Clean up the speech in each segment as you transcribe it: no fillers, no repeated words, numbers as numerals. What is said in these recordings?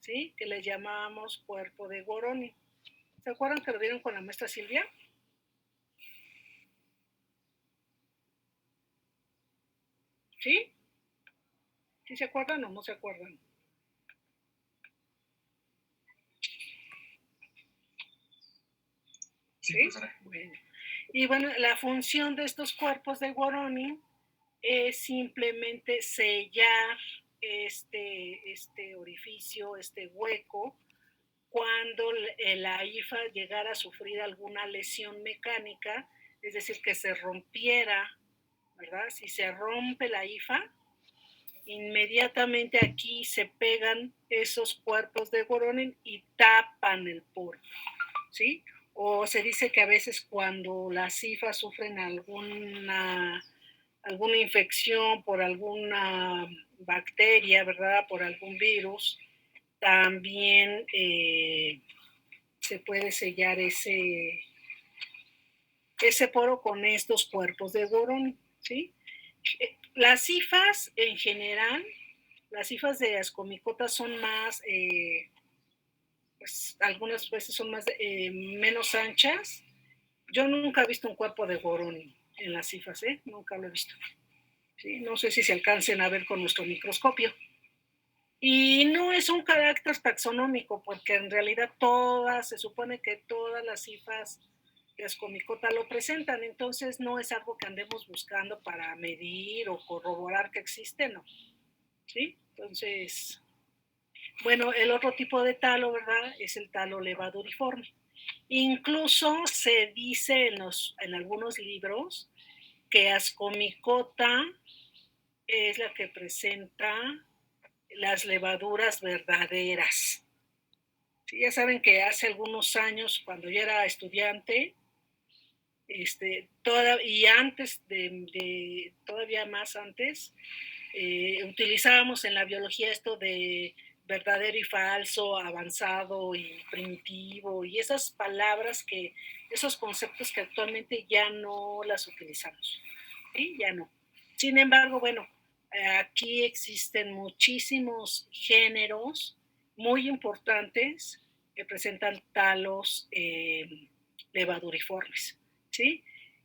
¿sí? Que le llamábamos cuerpo de Woroni. ¿Se acuerdan que lo vieron con la maestra Silvia? ¿Sí? ¿Sí se acuerdan o no se acuerdan? Sí. Bueno. Y bueno, la función de estos cuerpos de Woroni es simplemente sellar este orificio, este hueco, cuando la IFA llegara a sufrir alguna lesión mecánica, es decir, que se rompiera, ¿verdad? Si se rompe la IFA, inmediatamente aquí se pegan esos cuerpos de Woroni y tapan el poro, ¿sí? O se dice que a veces cuando las IFA sufren alguna infección por alguna bacteria, ¿verdad? Por algún virus, también se puede sellar ese poro con estos cuerpos de Woroni, ¿sí? Las IFAs en general, las IFAs de Ascomicota son más, pues algunas veces son más menos anchas. Yo nunca he visto un cuerpo de Woroni en las IFAs, nunca lo he visto. ¿Sí? No sé si se alcancen a ver con nuestro microscopio. Y no es un carácter taxonómico, porque en realidad se supone que todas las IFAs de Ascomicota lo presentan, entonces no es algo que andemos buscando para medir o corroborar que existe, no. ¿Sí? Entonces, bueno, el otro tipo de talo, ¿verdad? Es el talo levaduriforme. Incluso se dice en algunos libros que Ascomicota es la que presenta las levaduras verdaderas. Sí, ya saben que hace algunos años, cuando yo era estudiante, y antes todavía más antes, utilizábamos en la biología esto de verdadero y falso, avanzado y primitivo, y esas palabras esos conceptos que actualmente ya no las utilizamos, ¿sí? Ya no. Sin embargo, bueno, aquí existen muchísimos géneros muy importantes que presentan talos levaduriformes, ¿sí?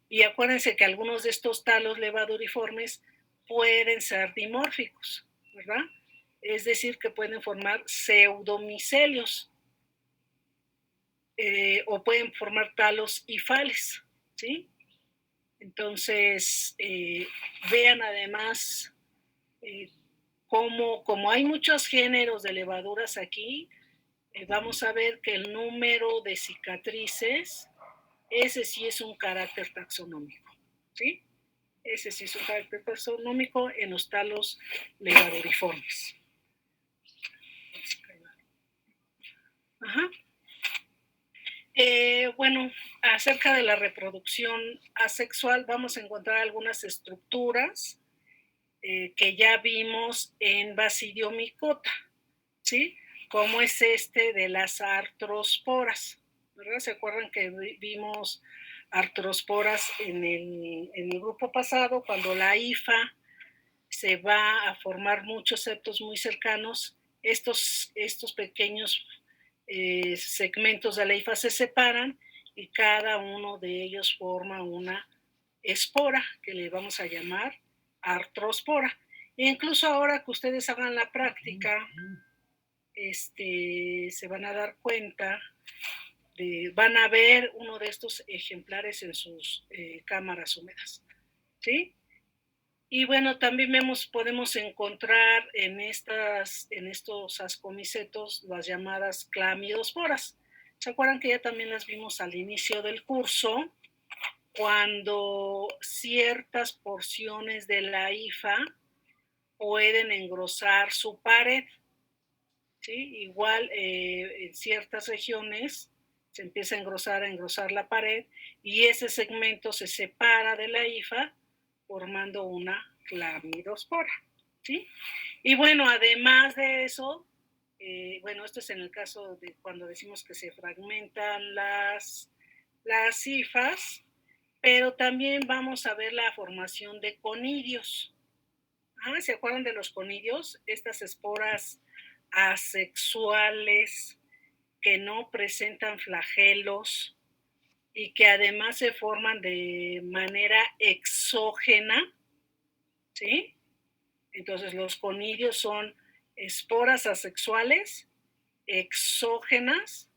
Y acuérdense que algunos de estos talos levaduriformes pueden ser dimórficos, ¿verdad? Es decir, que pueden formar pseudomicelios o pueden formar talos hifales, ¿sí? Entonces, vean además como hay muchos géneros de levaduras aquí, vamos a ver que el número de cicatrices, ese sí es un carácter taxonómico, ¿sí? Ese sí es un carácter taxonómico en los talos levaduriformes. Ajá. Bueno, acerca de la reproducción asexual vamos a encontrar algunas estructuras que ya vimos en Basidiomycota, ¿sí? Como es de las artrosporas, ¿verdad? ¿Se acuerdan que vimos artrosporas en el grupo pasado, cuando la IFA se va a formar muchos septos muy cercanos? Estos pequeños segmentos de la IFA se separan y cada uno de ellos forma una espora que le vamos a llamar artrospora. E incluso ahora que ustedes hagan la práctica, se van a dar cuenta, van a ver uno de estos ejemplares en sus cámaras húmedas, ¿sí? Y bueno, también podemos encontrar en estos ascomicetos las llamadas clamidosporas. ¿Se acuerdan que ya también las vimos al inicio del curso? Cuando ciertas porciones de la IFA pueden engrosar su pared, ¿sí? Igual en ciertas regiones se empieza a engrosar la pared y ese segmento se separa de la IFA formando una clamidospora, ¿sí? Y bueno, además de eso, bueno, esto es en el caso de cuando decimos que se fragmentan las IFAs, pero también vamos a ver la formación de conidios. ¿Se acuerdan de los conidios? Estas esporas asexuales, que no presentan flagelos y que además se forman de manera exógena, ¿sí? Entonces los conidios son esporas asexuales, exógenas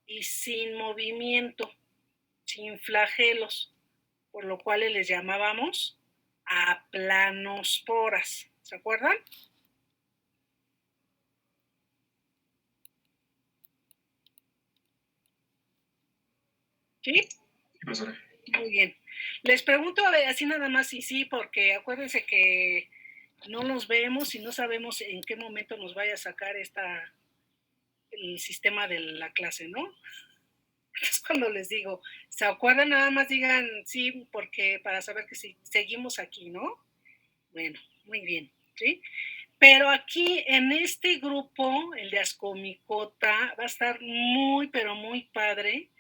y sin movimiento, sin flagelos, por lo cual les llamábamos aplanosporas. ¿Se acuerdan? ¿Sí? Profesora. Muy bien. Les pregunto a ver, así nada más y sí, porque acuérdense que no nos vemos y no sabemos en qué momento nos vaya a sacar el sistema de la clase, ¿no? Es cuando les digo, ¿se acuerdan? Nada más digan sí, porque para saber que sí, seguimos aquí, ¿no? Bueno, muy bien, ¿sí? Pero aquí en este grupo, el de Ascomicota, va a estar muy, pero muy padre,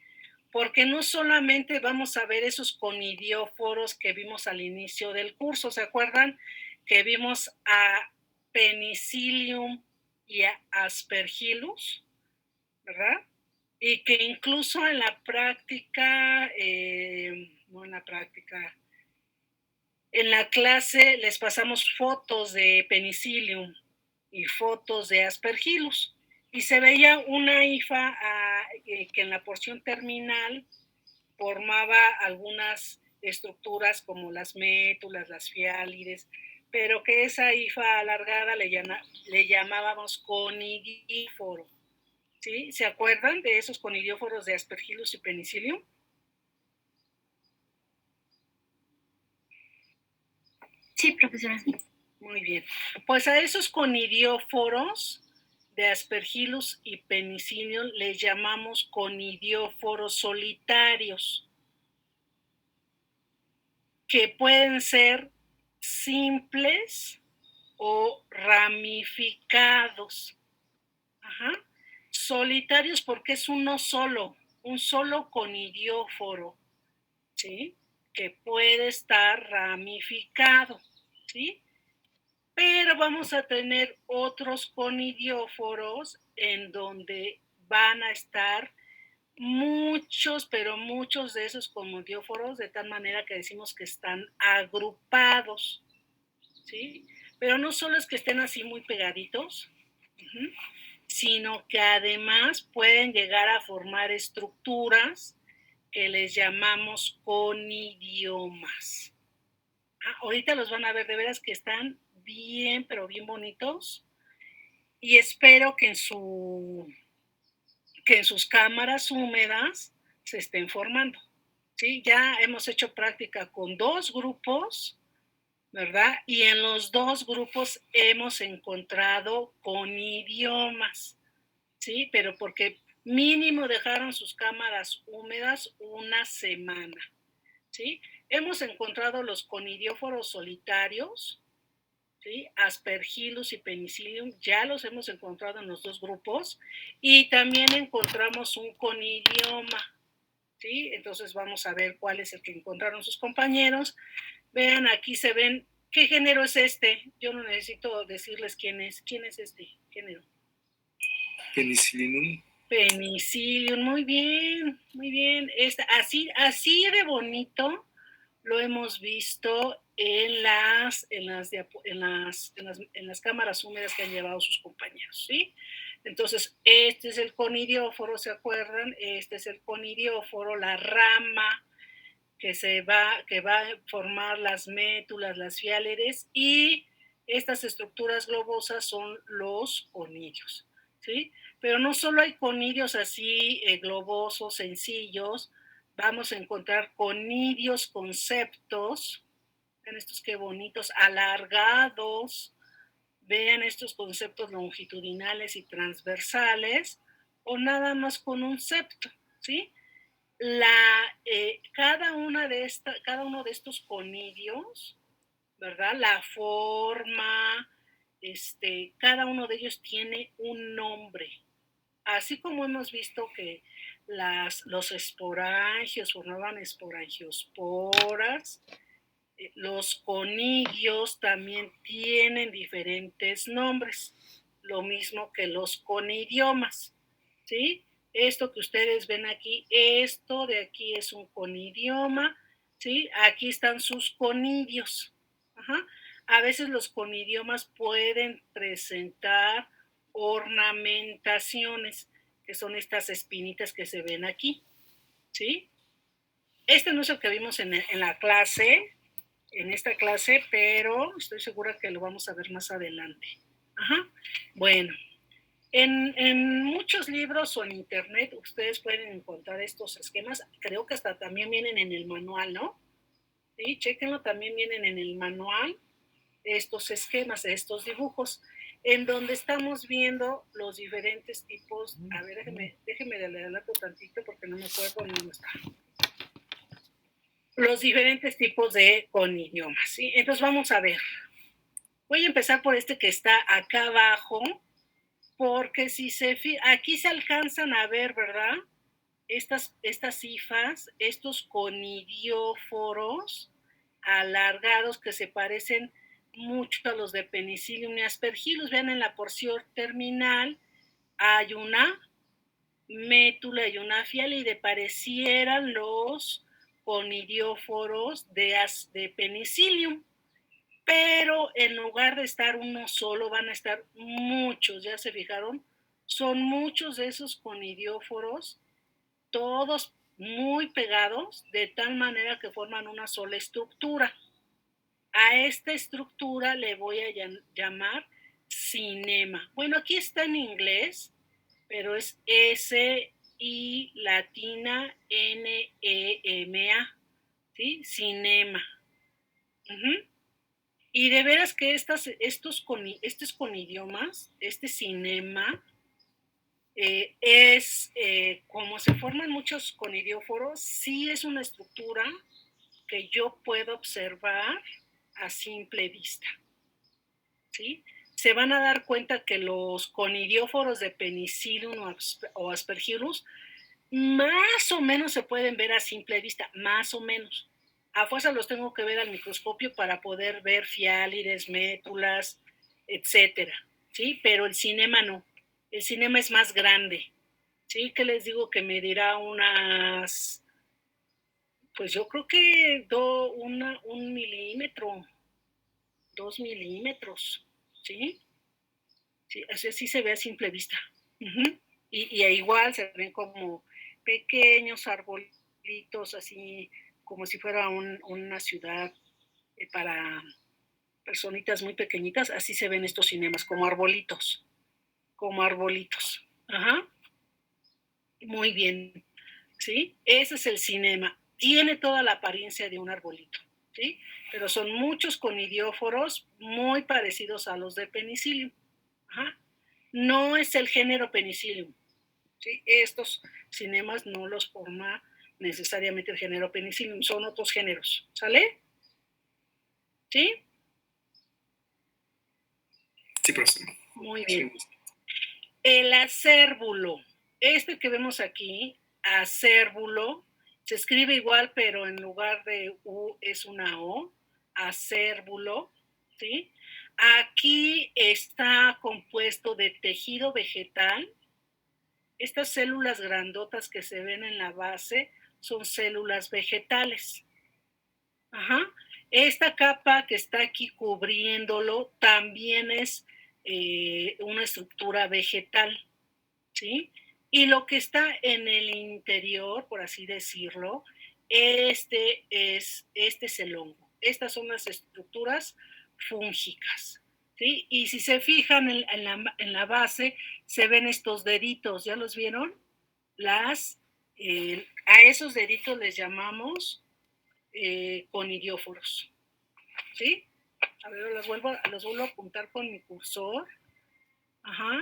porque no solamente vamos a ver esos conidióforos que vimos al inicio del curso, ¿se acuerdan? Que vimos a Penicillium y a Aspergillus, ¿verdad? Y que incluso en la práctica, no en la práctica, en la clase les pasamos fotos de Penicillium y fotos de Aspergillus y se veía una hifa que en la porción terminal formaba algunas estructuras como las métulas, las fiálides, pero que esa hifa alargada le llamábamos conidíforo. ¿Sí? ¿Se acuerdan de esos conidióforos de Aspergillus y Penicillium? Sí, profesora. Muy bien. Pues a esos conidióforos de Aspergillus y Penicillium les llamamos conidióforos solitarios, que pueden ser simples o ramificados. Ajá. Solitarios porque es uno solo, un solo conidióforo, ¿sí? Que puede estar ramificado, ¿sí? Pero vamos a tener otros conidióforos en donde van a estar muchos, pero muchos de esos conidióforos, de tal manera que decimos que están agrupados, ¿sí? Pero no solo es que estén así muy pegaditos, sino que además pueden llegar a formar estructuras que les llamamos conidiomas. Ahorita los van a ver, de veras que están bien, pero bien bonitos. Y espero que en sus cámaras húmedas se estén formando. ¿Sí? Ya hemos hecho práctica con 2 grupos, ¿verdad? Y en los 2 grupos hemos encontrado conidiomas, ¿sí? Pero porque mínimo dejaron sus cámaras húmedas una semana, ¿sí? Hemos encontrado los conidióforos solitarios, ¿sí? Aspergillus y Penicillium, ya los hemos encontrado en los 2 grupos, y también encontramos un conidioma, ¿sí? Entonces vamos a ver cuál es el que encontraron sus compañeros. Vean, aquí se ven, ¿qué género es este? Yo no necesito decirles quién es. ¿Quién es este género? Penicillinum. Penicillium, muy bien, muy bien. Así de bonito lo hemos visto en las cámaras húmedas que han llevado sus compañeros, ¿sí? Entonces, este es el conidióforo, ¿se acuerdan? Este es el conidióforo, la rama que va a formar las métulas, las fiálides, y estas estructuras globosas son los conidios, ¿sí? Pero no solo hay conidios así globosos, sencillos, vamos a encontrar conidios conceptos, vean estos qué bonitos, alargados, vean estos conceptos longitudinales y transversales, o nada más con un septo, ¿sí? Cada uno de estos conidios, ¿verdad? La forma, cada uno de ellos tiene un nombre. Así como hemos visto que los esporangios formaban esporangiosporas, los conidios también tienen diferentes nombres. lo mismo que los conidiomas, ¿sí? Esto que ustedes ven aquí, esto de aquí es un conidioma, ¿sí? Aquí están sus conidios. Ajá. A veces los conidiomas pueden presentar ornamentaciones, que son estas espinitas que se ven aquí, ¿sí? Este no es el que vimos en la clase, en esta clase, pero estoy segura que lo vamos a ver más adelante. Ajá. Bueno, en muchos libros o en internet ustedes pueden encontrar estos esquemas. Creo que hasta también vienen en el manual, ¿no? Sí, chéquenlo, también vienen en el manual estos esquemas, estos dibujos, en donde estamos viendo los diferentes tipos. A ver, déjeme adelanto tantito porque no me acuerdo ni dónde está. Los diferentes tipos de conidiomas, ¿sí? Entonces vamos a ver. Voy a empezar por este que está acá abajo, porque si se aquí se alcanzan a ver, ¿verdad? Estas cifras, estos conidióforos alargados que se parecen mucho a los de Penicillium y Aspergillus. Vean en la porción terminal hay una métula y una fialide, parecieran los conidióforos de Penicillium, pero en lugar de estar uno solo van a estar muchos, ¿ya se fijaron? Son muchos de esos conidióforos, todos muy pegados, de tal manera que forman una sola estructura. A esta estructura le voy a llamar cinema. Bueno, aquí está en inglés, pero es S-I latina N-E-M-A, ¿sí? Cinema. Y de veras que estos conidiomas, este cinema, es como se forman muchos conidióforos, sí es una estructura que yo puedo observar a simple vista, ¿sí? Se van a dar cuenta que los conidióforos de Penicillium o Aspergillus más o menos se pueden ver a simple vista, más o menos. A fuerza los tengo que ver al microscopio para poder ver fiálides, métulas, etcétera, ¿sí? Pero el cinema no. El cinema es más grande, ¿sí? ¿Qué les digo? Que medirá unas, pues yo creo que un milímetro, 2 milímetros, ¿sí? Sí, así se ve a simple vista. Y igual se ven como pequeños arbolitos, así como si fuera una ciudad para personitas muy pequeñitas, así se ven estos cinemas, como arbolitos, como arbolitos. Ajá. Muy bien, ¿sí? Ese es el cinema. Tiene toda la apariencia de un arbolito, ¿sí? Pero son muchos conidióforos muy parecidos a los de Penicillium. Ajá. No es el género Penicillium, ¿sí? Estos cinemas no los forma necesariamente el género Penicillium, son otros géneros, ¿sale? ¿Sí? Sí, profesor. Muy bien. El acérbulo, este que vemos aquí, acérbulo, se escribe igual, pero en lugar de U es una O, acérbulo, ¿sí? Aquí está compuesto de tejido vegetal. Estas células grandotas que se ven en la base son células vegetales. Ajá. Esta capa que está aquí cubriéndolo también es una estructura vegetal, ¿sí? Y lo que está en el interior, por así decirlo, este es el hongo. Estas son las estructuras fúngicas, ¿sí? Y si se fijan en la base, se ven estos deditos, ¿ya los vieron? A esos deditos les llamamos conidióforos, ¿sí? A ver, los vuelvo a apuntar con mi cursor. Ajá.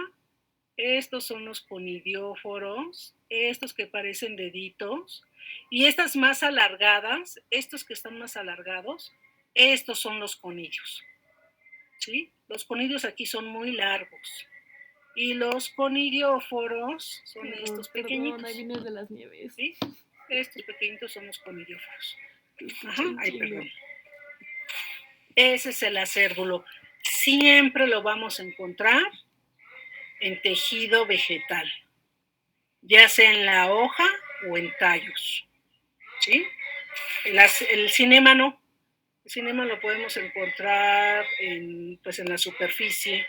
Estos son los conidióforos, estos que parecen deditos, y estas más alargadas, estos que están más alargados, estos son los conidios, ¿sí? Los conidios aquí son muy largos, y los conidióforos son estos pequeñitos. Ahí viene de las nieves. ¿Sí? Estos pequeñitos son los conidióforos. Ajá, ay, perdón. Ese es el acérbulo. Siempre lo vamos a encontrar en tejido vegetal, ya sea en la hoja o en tallos, ¿sí? El cinema no. El cinema lo podemos encontrar pues en la superficie,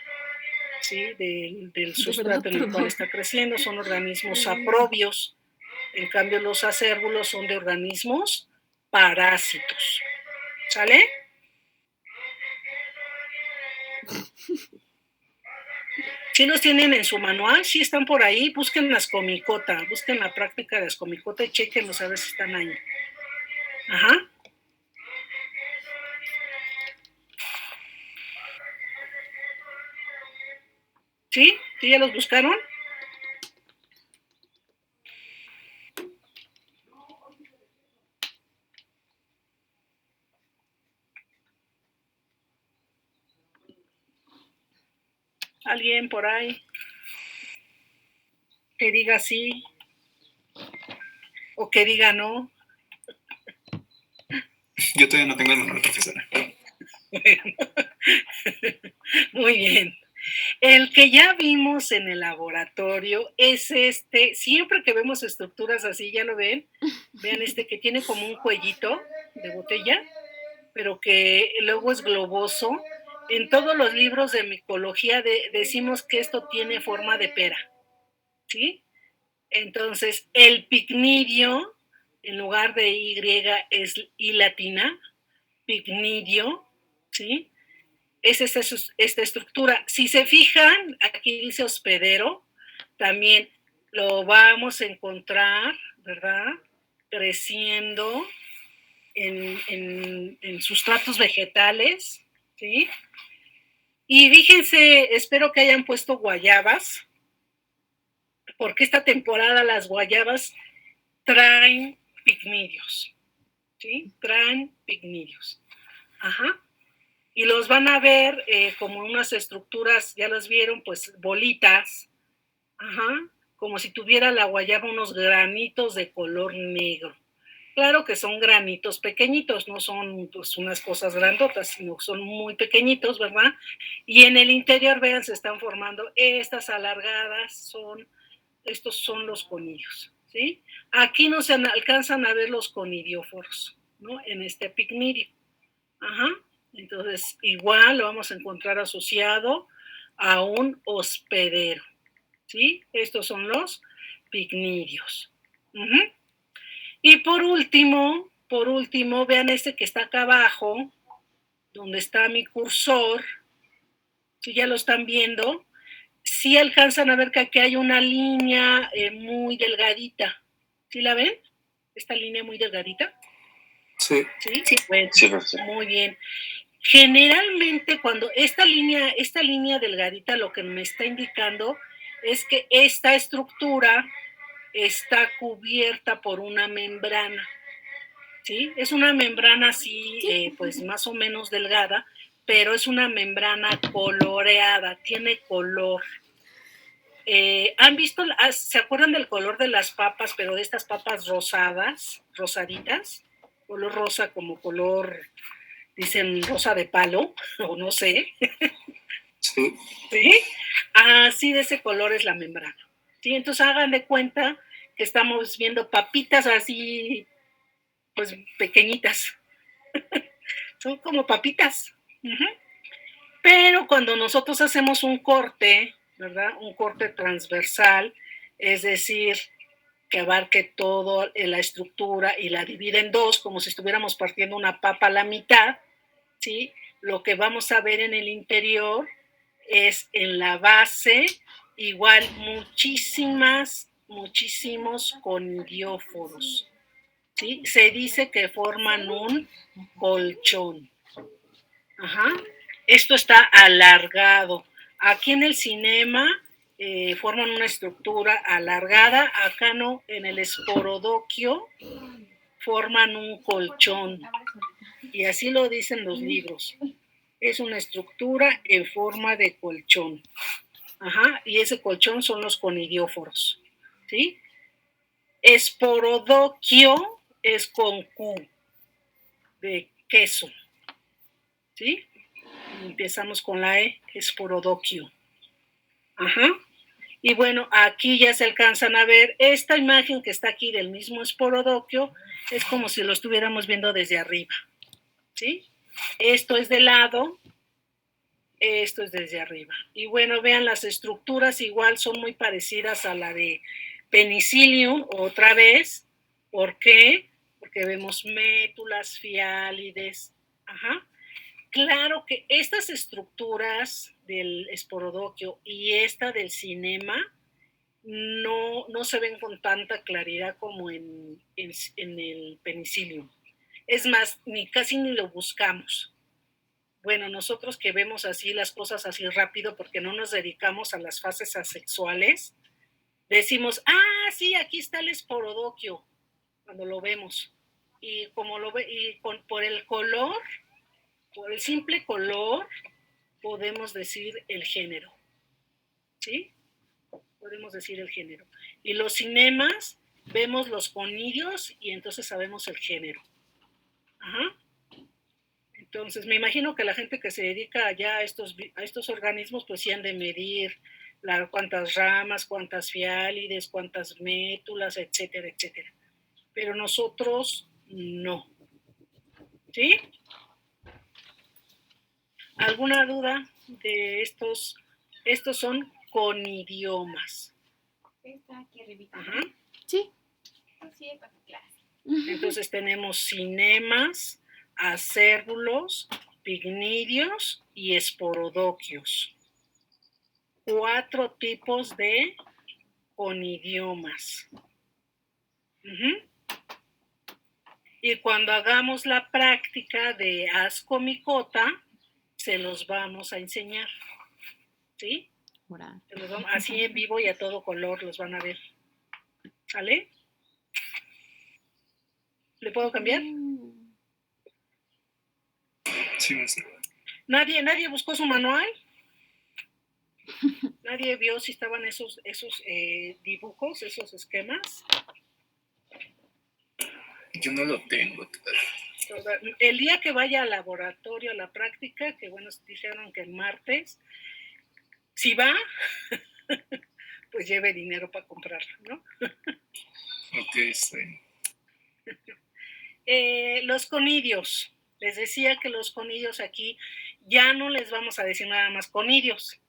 ¿sí? del sustrato en el cual está creciendo. Son organismos saprobios. En cambio, los acérbulos son de organismos parásitos. ¿Sale? Si los tienen en su manual, si están por ahí, busquen las comicota, busquen la práctica de las comicota y chequenlos a ver si están ahí. Ajá. ¿Sí? ¿Sí ya los buscaron? ¿Alguien por ahí que diga sí o que diga no? Yo todavía no tengo el manual, profesora. Bueno. Muy bien. El que ya vimos en el laboratorio es siempre que vemos estructuras así, ¿ya lo ven? Vean que tiene como un cuellito de botella, pero que luego es globoso. En todos los libros de micología decimos que esto tiene forma de pera, ¿sí? Entonces, el picnidio, en lugar de Y, es I latina, picnidio, ¿sí? Es esta estructura. Si se fijan, aquí dice hospedero, también lo vamos a encontrar, ¿verdad? Creciendo en sustratos vegetales, ¿sí? Y fíjense, espero que hayan puesto guayabas, porque esta temporada las guayabas traen picnidios, ¿sí? Traen picnidios. Ajá. Y los van a ver como unas estructuras, ya las vieron, pues bolitas, ajá, como si tuviera la guayaba unos granitos de color negro. Claro que son granitos pequeñitos, no son pues unas cosas grandotas, sino que son muy pequeñitos, ¿verdad? Y en el interior, vean, se están formando estas alargadas, estos son los conillos, ¿sí? Aquí no se alcanzan a ver los conidióforos, ¿no? En este picnidio. Ajá. Entonces, igual lo vamos a encontrar asociado a un hospedero, ¿sí? Estos son los picnidios. Uh-huh. Y por último, vean que está acá abajo, donde está mi cursor, si ya lo están viendo, si alcanzan a ver que aquí hay una línea muy delgadita. ¿Sí la ven? Esta línea muy delgadita. Sí. ¿Sí? Bueno, sí, muy bien. Generalmente cuando esta línea delgadita lo que me está indicando es que esta estructura está cubierta por una membrana, ¿sí? Es una membrana así, pues más o menos delgada, pero es una membrana coloreada, tiene color. ¿Han visto, se acuerdan del color de las papas, pero de estas papas rosaditas? Color rosa como color, dicen rosa de palo, o no sé. Sí. ¿Sí? Así de ese color es la membrana. ¿Sí? Entonces hagan de cuenta que estamos viendo papitas así, pues pequeñitas. Son como papitas. Uh-huh. Pero cuando nosotros hacemos un corte, ¿verdad? Un corte transversal, es decir, que abarque toda la estructura y la divide en dos, como si estuviéramos partiendo una papa a la mitad, ¿sí? Lo que vamos a ver en el interior es en la base, igual muchísimos conidióforos, ¿sí? Se dice que forman un colchón. Ajá. Esto está alargado. Aquí en el cinema forman una estructura alargada, acá no, en el esporodoquio forman un colchón. Y así lo dicen los libros. Es una estructura en forma de colchón. Ajá, y ese colchón son los conidióforos, ¿sí? Esporodoquio es con Q, de queso, ¿sí? Empezamos con la E, esporodoquio. Ajá. Y bueno, aquí ya se alcanzan a ver esta imagen que está aquí del mismo esporodoquio, es como si lo estuviéramos viendo desde arriba, ¿sí? Esto es de lado, esto es desde arriba. Y bueno, vean, las estructuras igual son muy parecidas a la de Penicillium, otra vez. ¿Por qué? Porque vemos métulas, fiálides. Ajá. Claro que estas estructuras del esporodoquio y esta del cinema no se ven con tanta claridad como en el Penicillium. Es más, casi ni lo buscamos. Bueno, nosotros que vemos así las cosas así rápido porque no nos dedicamos a las fases asexuales, decimos, sí, aquí está el esporodoquio, cuando lo vemos. Y como lo ve, por el color, por el simple color, podemos decir el género. ¿Sí? Podemos decir el género. Y los cinemas, vemos los conidios y entonces sabemos el género. Ajá. Entonces, me imagino que la gente que se dedica ya a estos organismos, pues sí han de medir cuántas ramas, cuántas fiálides, cuántas métulas, etcétera, etcétera. Pero nosotros no. ¿Sí? ¿Alguna duda de estos? Estos son conidiomas. Está aquí arribita. Ajá. Sí. Sí, para tu clase. Entonces tenemos cinemas, acérbulos, pignidios y esporodoquios. 4 tipos de conidiomas. Y cuando hagamos la práctica de ascomicota, se los vamos a enseñar. ¿Sí? Así en vivo y a todo color los van a ver. ¿Sale? ¿Le puedo cambiar? Sí, maestra. ¿Nadie buscó su manual? ¿Nadie vio si estaban esos dibujos, esos esquemas? Yo no lo tengo. El día que vaya al laboratorio, a la práctica, que bueno, dijeron que el martes, si va, pues lleve dinero para comprarlo, ¿no? Ok, está bien. Los conidios. Les decía que los conidios aquí ya no les vamos a decir nada más conidios.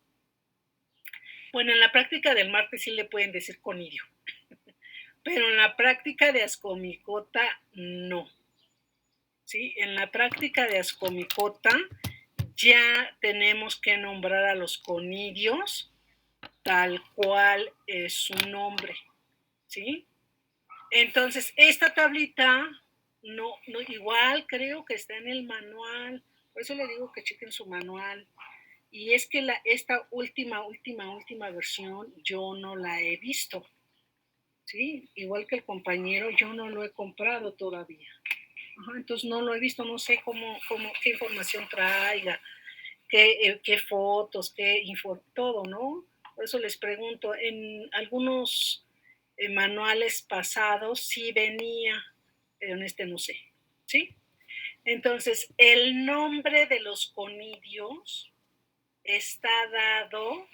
Bueno, en la práctica del martes sí le pueden decir conidio, pero en la práctica de ascomicota no. ¿Sí? En la práctica de ascomicota ya tenemos que nombrar a los conidios tal cual es su nombre. ¿Sí? Entonces, esta tablita no, igual creo que está en el manual, por eso le digo que chequen su manual. Y es que esta última versión yo no la he visto. ¿Sí? Igual que el compañero, yo no lo he comprado todavía. Ajá, entonces no lo he visto, no sé qué información traiga, qué fotos, todo, ¿no? Por eso les pregunto, en algunos manuales pasados sí venía, pero en este no sé, ¿sí? Entonces, el nombre de los conidios está dado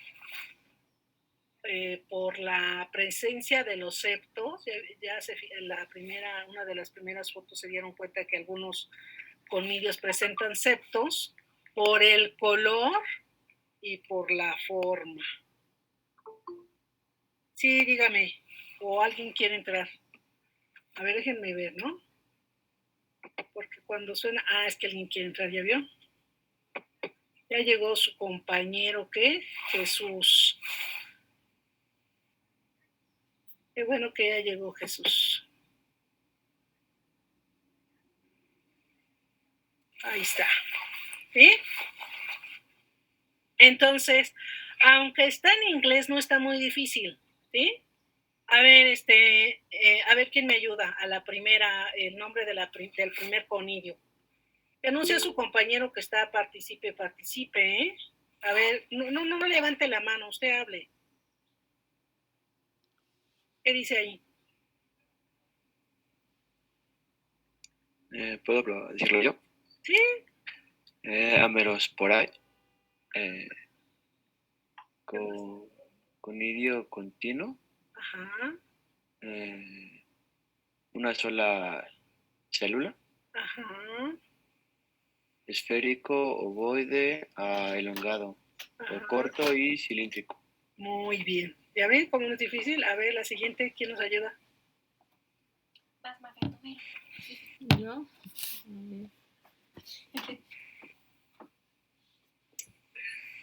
por la presencia de los septos. Una de las primeras fotos se dieron cuenta que algunos conidios presentan septos por el color y por la forma. Sí, dígame, o alguien quiere entrar. A ver, déjenme ver, ¿no? Porque cuando suena, es que alguien quiere entrar, ¿ya vio? Ya llegó su compañero, ¿qué? Jesús. Qué bueno que ya llegó Jesús. Ahí está. ¿Sí? Entonces, aunque está en inglés, no está muy difícil. ¿Sí? A ver, a ver quién me ayuda a la primera, el nombre del primer conidio. Que anuncie a su compañero que está, participe, ¿eh? A ver, no levante la mano, usted hable. ¿Qué dice ahí? ¿Puedo decirlo yo? Sí. Amerosporae. Con conidio continuo, Ajá, una sola célula, ajá, esférico, ovoide, elongado, ajá. corto y cilíndrico. Muy bien. ¿Ya ven cómo no es difícil? A ver, la siguiente, ¿quién nos ayuda? Vas, Mafe, número. ¿Yo?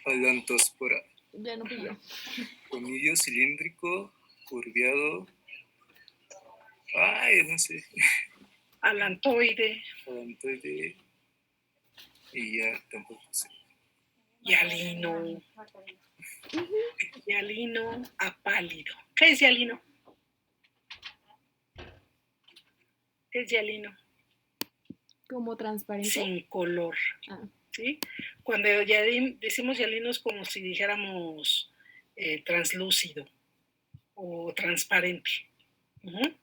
Alantospora. Ya no fui yo. Conidio cilíndrico, curviado. Ay, no sé. Alantoide, Alantoide. Y ya tampoco sé. hialino, hialino apálido. ¿Qué es hialino? ¿Qué es hialino? Como transparente. Sin color. Ah. ¿Sí? Cuando decimos hialino es como si dijéramos translúcido o transparente. Uh-huh.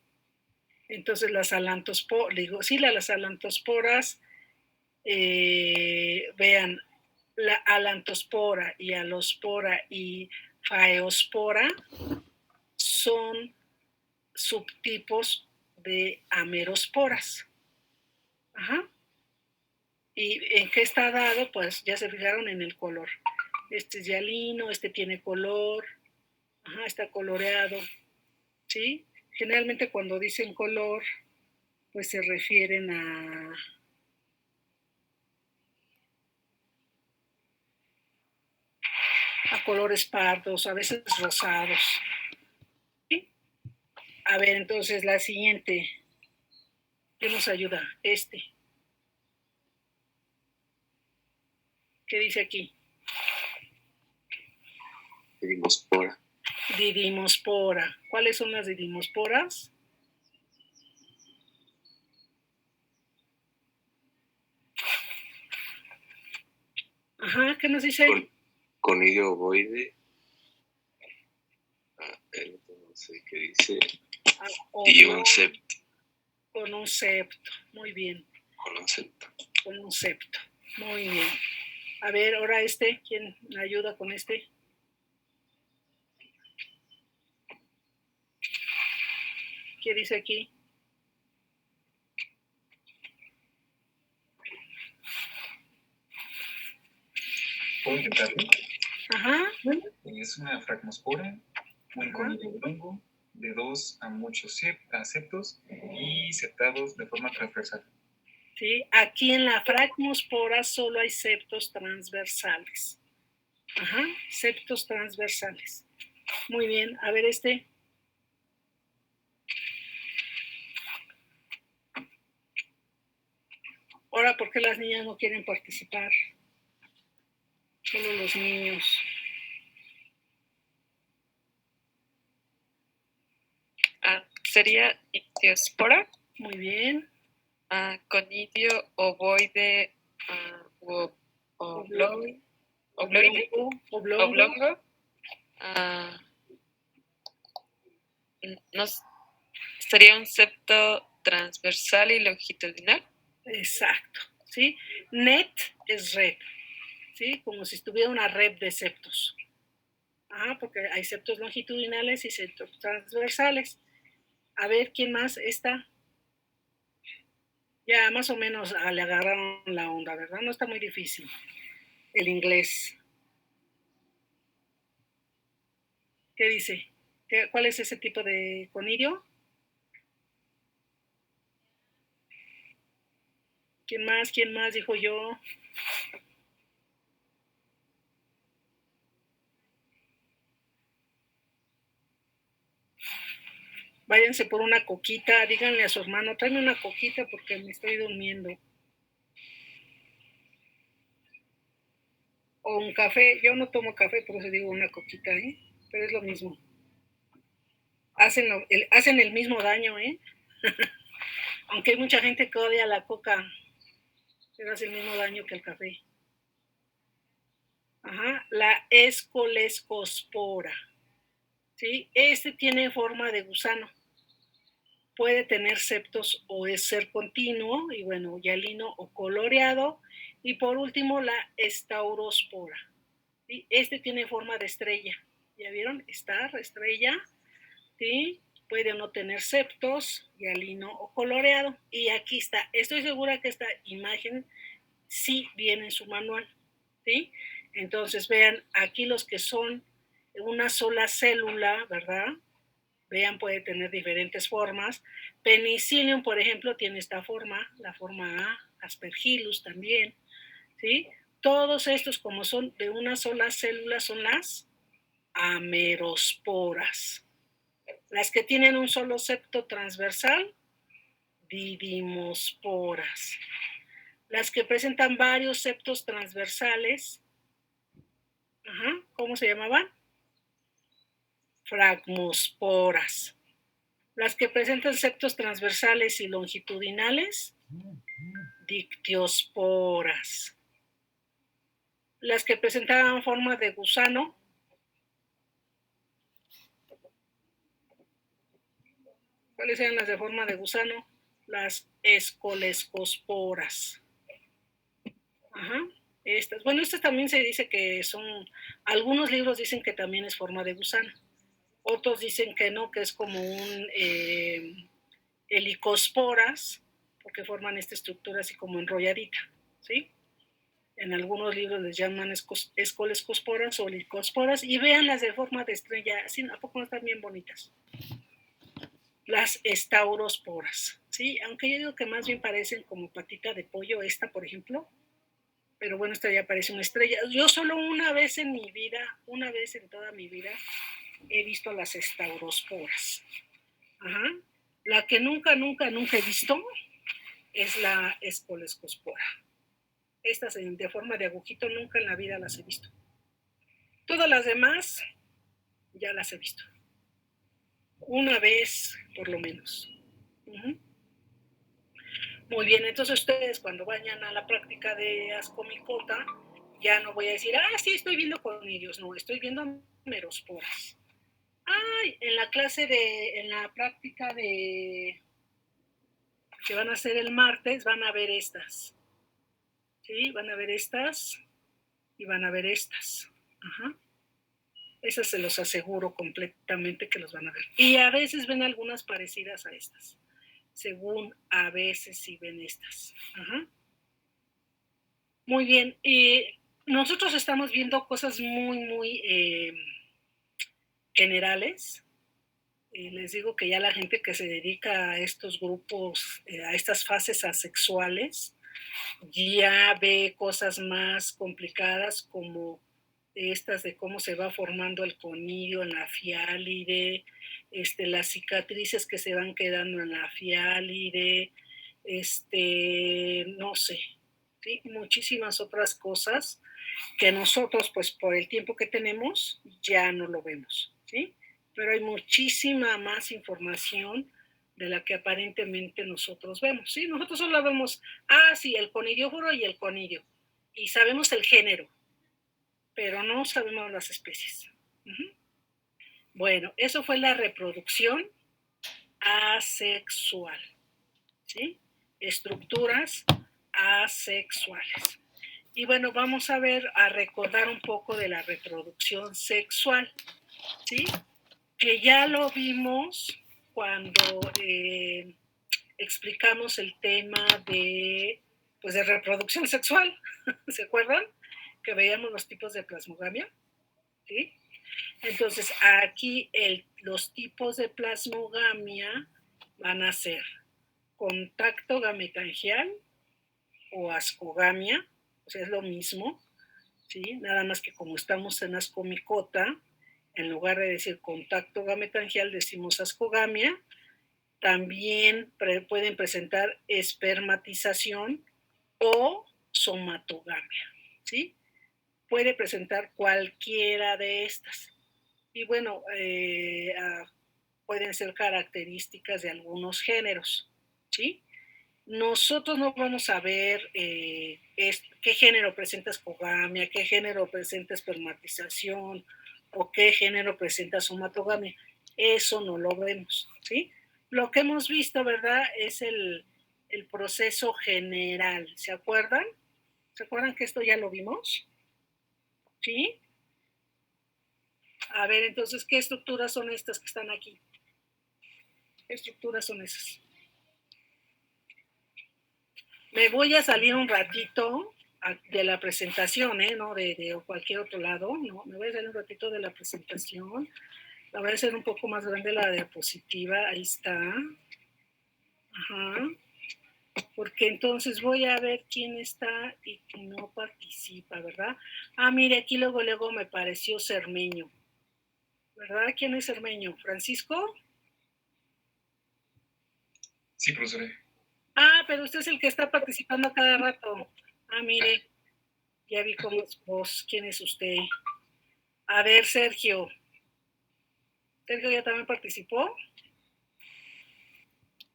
Entonces las las alantosporas, vean, la alantospora y alospora y faeospora son subtipos de amerosporas. Ajá. ¿Y en qué está dado? Pues ya se fijaron en el color. Este es hialino, este tiene color, ajá, está coloreado, ¿sí? Generalmente cuando dicen color, pues se refieren a colores pardos, a veces rosados. ¿Sí? A ver, entonces la siguiente, ¿qué nos ayuda? ¿Qué dice aquí? Didimospora. Didimospora. ¿Cuáles son las didimosporas? Ajá, ¿qué nos dice ahí? Conidio ovoide. No sé qué dice. Y un septo. Con un septo, muy bien. Con un septo. Con un septo, muy bien. A ver, ahora ¿quién me ayuda con este? ¿Qué dice aquí? ¿Puedo intentarlo? Ajá. Es una fragmospora, un conidio oblongo, de 2 a muchos septos y septados de forma transversal. Sí, aquí en la fragmospora solo hay septos transversales. Ajá, septos transversales. Muy bien, a ver Ahora, ¿por qué las niñas no quieren participar? Solo los niños. Sería ictiospora. Muy bien. Conidio ovoide oblongo. Sería un septo transversal y longitudinal. Exacto, ¿sí? Net es red, ¿sí? Como si estuviera una red de septos. Porque hay septos longitudinales y septos transversales. A ver, ¿quién más está? Ya más o menos le agarraron la onda, ¿verdad? No está muy difícil el inglés. ¿Qué dice? ¿Cuál es ese tipo de conidio? ¿Quién más? ¿Quién más? Dijo yo. Váyanse por una coquita, díganle a su hermano, tráeme una coquita porque me estoy durmiendo. O un café, yo no tomo café, por eso digo una coquita, ¿eh? Pero es lo mismo. Hacen el mismo daño, ¿eh? Aunque hay mucha gente que odia la coca, pero hace el mismo daño que el café. Ajá, la escolescospora. ¿Sí? Tiene forma de gusano. Puede tener septos o es ser continuo, y bueno, hialino o coloreado. Y por último, la estaurospora. ¿Sí? Tiene forma de estrella. ¿Ya vieron? Star, estrella, ¿sí? Puede no tener septos, hialino o coloreado. Y aquí está. Estoy segura que esta imagen sí viene en su manual, ¿sí? Entonces vean aquí los que son una sola célula, ¿verdad? Vean, puede tener diferentes formas. Penicillium, por ejemplo, tiene esta forma, la forma A, Aspergillus también, ¿sí? Todos estos, como son de una sola célula, son las amerosporas. Las que tienen un solo septo transversal, didimosporas. Las que presentan varios septos transversales, ¿cómo se llamaban? Fragmosporas. Las que presentan septos transversales y longitudinales, dictiosporas. Las que presentaban forma de gusano, ¿cuáles eran las de forma de gusano? Las escolescosporas. Estas. Bueno, estas también se dice que son, algunos libros dicen que también es forma de gusano. Otros dicen que no, que es como un helicosporas, porque forman esta estructura así como enrolladita, ¿sí? En algunos libros les llaman escolescosporas o helicosporas, y vean las de forma de estrella, así, ¿a poco no están bien bonitas? Las estaurosporas, ¿sí? Aunque yo digo que más bien parecen como patita de pollo, esta, por ejemplo, pero bueno, esta ya parece una estrella. Yo solo una vez en mi vida, una vez en toda mi vida, he visto las estaurosporas. La que nunca he visto es la escolescospora. Estas de forma de agujito nunca en la vida las he visto. Todas las demás ya las he visto. Una vez, por lo menos. Muy bien, entonces ustedes cuando vayan a la práctica de ascomicota, ya no voy a decir, sí, estoy viendo conillos. No, estoy viendo merosporas. En la práctica de que van a hacer el martes, van a ver estas. ¿Sí? Van a ver estas y van a ver estas. Esas se los aseguro completamente que los van a ver. Y a veces ven algunas parecidas a estas. Según a veces sí ven estas. Muy bien. Nosotros estamos viendo cosas muy generales. Les digo que ya la gente que se dedica a estos grupos, a estas fases asexuales, ya ve cosas más complicadas como estas de cómo se va formando el conidio en la fiálide, las cicatrices que se van quedando en la fiálide, no sé, ¿sí? Muchísimas otras cosas que nosotros, pues por el tiempo que tenemos, ya no lo vemos, ¿sí? Pero hay muchísima más información de la que aparentemente nosotros vemos, ¿sí? Nosotros solo vemos, sí, el conidióforo y el conidio, y sabemos el género, pero no sabemos las especies. Bueno, eso fue la reproducción asexual, ¿sí? Estructuras asexuales. Y bueno, vamos a recordar un poco de la reproducción sexual, ¿sí? Que ya lo vimos cuando explicamos el tema de reproducción sexual. ¿Se acuerdan? Que veíamos los tipos de plasmogamia, ¿sí? Entonces, aquí los tipos de plasmogamia van a ser contacto gametangial o ascogamia, o sea, es lo mismo, ¿sí? Nada más que como estamos en ascomicota, en lugar de decir contacto gametangial, decimos ascogamia. También pueden presentar espermatización o somatogamia, ¿sí? Puede presentar cualquiera de estas. Y bueno, pueden ser características de algunos géneros, ¿sí? Nosotros no vamos a ver qué género presenta ascogamia, qué género presenta espermatización o qué género presenta somatogamia. Eso no lo vemos, ¿sí? Lo que hemos visto, ¿verdad? Es el proceso general. ¿Se acuerdan? ¿Se acuerdan que esto ya lo vimos? ¿Sí? A ver, entonces, ¿qué estructuras son estas que están aquí? ¿Qué estructuras son esas? Me voy a salir un ratito de la presentación, no de cualquier otro lado, no, me voy a salir un ratito de la presentación. La voy a hacer un poco más grande la diapositiva, ahí está. Ajá. Porque entonces voy a ver quién está y quién no participa, ¿verdad? Ah, mire, aquí luego me pareció Cermeño, ¿verdad? ¿Quién es Cermeño? ¿Francisco? Sí, profesora. Ah, pero usted es el que está participando cada rato. Ah, mire, ya vi cómo es vos, quién es usted. A ver, Sergio. ¿Sergio ya también participó?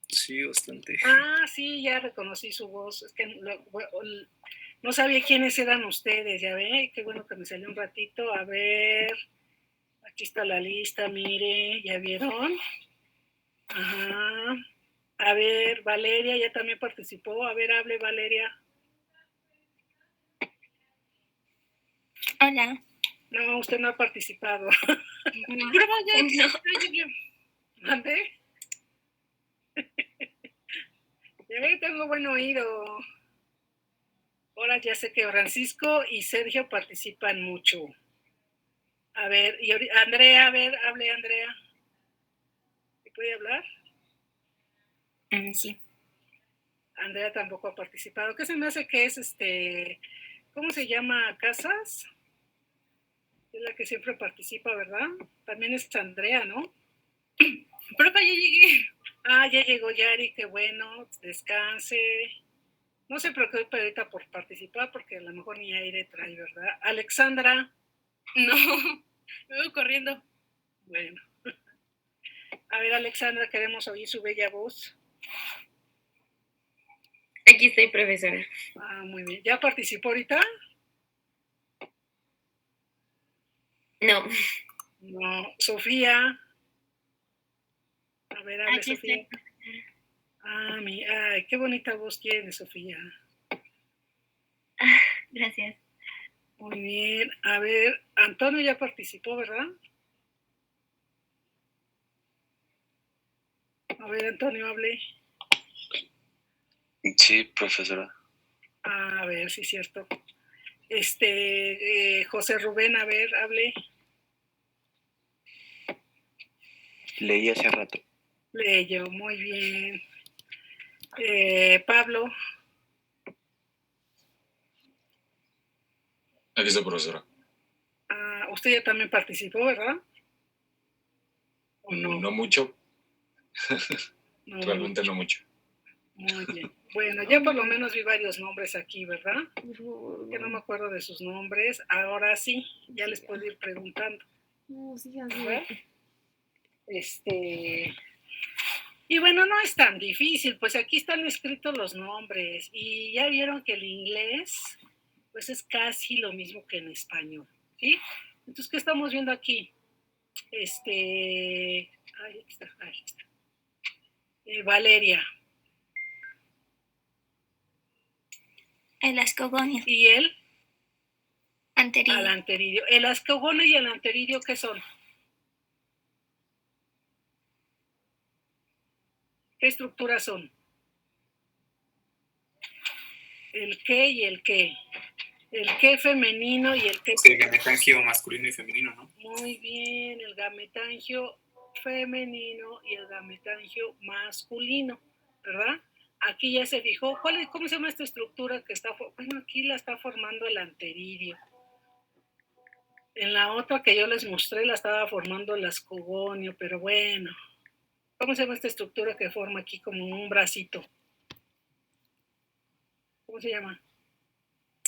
Sí, bastante. Ah, sí, ya reconocí su voz. Es que no sabía quiénes eran ustedes, ya ve. Qué bueno que me salió un ratito. A ver, aquí está la lista, mire, ¿ya vieron? Ajá. A ver, Valeria ya también participó. A ver, hable, Valeria. Hola. No, usted no ha participado. No. ¿Mande? Ya ve, tengo buen oído. Ahora ya sé que Francisco y Sergio participan mucho. A ver, y Andrea, a ver, hable Andrea. ¿Se puede hablar? Sí. Andrea tampoco ha participado. ¿Qué se me hace que es ¿cómo se llama? ¿Casas? Es la que siempre participa, ¿verdad? También es Andrea, ¿no? Profe, ya llegué. Ah, ya llegó Yari, qué bueno, descanse. No se preocupe ahorita por participar porque a lo mejor ni aire trae, ¿verdad? Alexandra. No, me voy corriendo. Bueno. A ver, Alexandra, queremos oír su bella voz. Aquí estoy, profesora. Ah, muy bien. ¿Ya participó ahorita? No. No. Sofía. A ver, hable, Aquí Sofía. estoy. Ay, qué bonita voz tiene, Sofía. Gracias. Muy bien. A ver, Antonio ya participó, ¿verdad? A ver, Antonio, hable. Sí, profesora. A ver, sí, cierto. José Rubén, a ver, hable. Leí hace rato. Leyó, muy bien. Pablo. Aquí está, profesora. Usted ya también participó, ¿verdad? ¿O no? No mucho. No, Realmente no mucho. Muy bien. Bueno, ya por lo menos vi varios nombres aquí, ¿verdad? Que no me acuerdo de sus nombres. Ahora sí, ya les puedo ir preguntando. No, sí, así. Y bueno, no es tan difícil, pues aquí están escritos los nombres y ya vieron que el inglés pues es casi lo mismo que en español, ¿sí? Entonces, ¿qué estamos viendo aquí? Ahí está. Valeria. El ascogonio. ¿Y el? Anterior. Al anteridio. ¿El ascogonio y el anteridio qué son? ¿Qué estructuras son? ¿El qué y el qué? El qué femenino y el qué. El gametangio masculino y femenino, ¿no? Muy bien, el gametangio femenino y el gametangio masculino, ¿verdad? Aquí ya se fijó. ¿Cómo se llama esta estructura que está? Bueno, aquí la está formando el anteridio. En la otra que yo les mostré la estaba formando el ascogonio, pero bueno. ¿Cómo se llama esta estructura que forma aquí como un bracito? ¿Cómo se llama?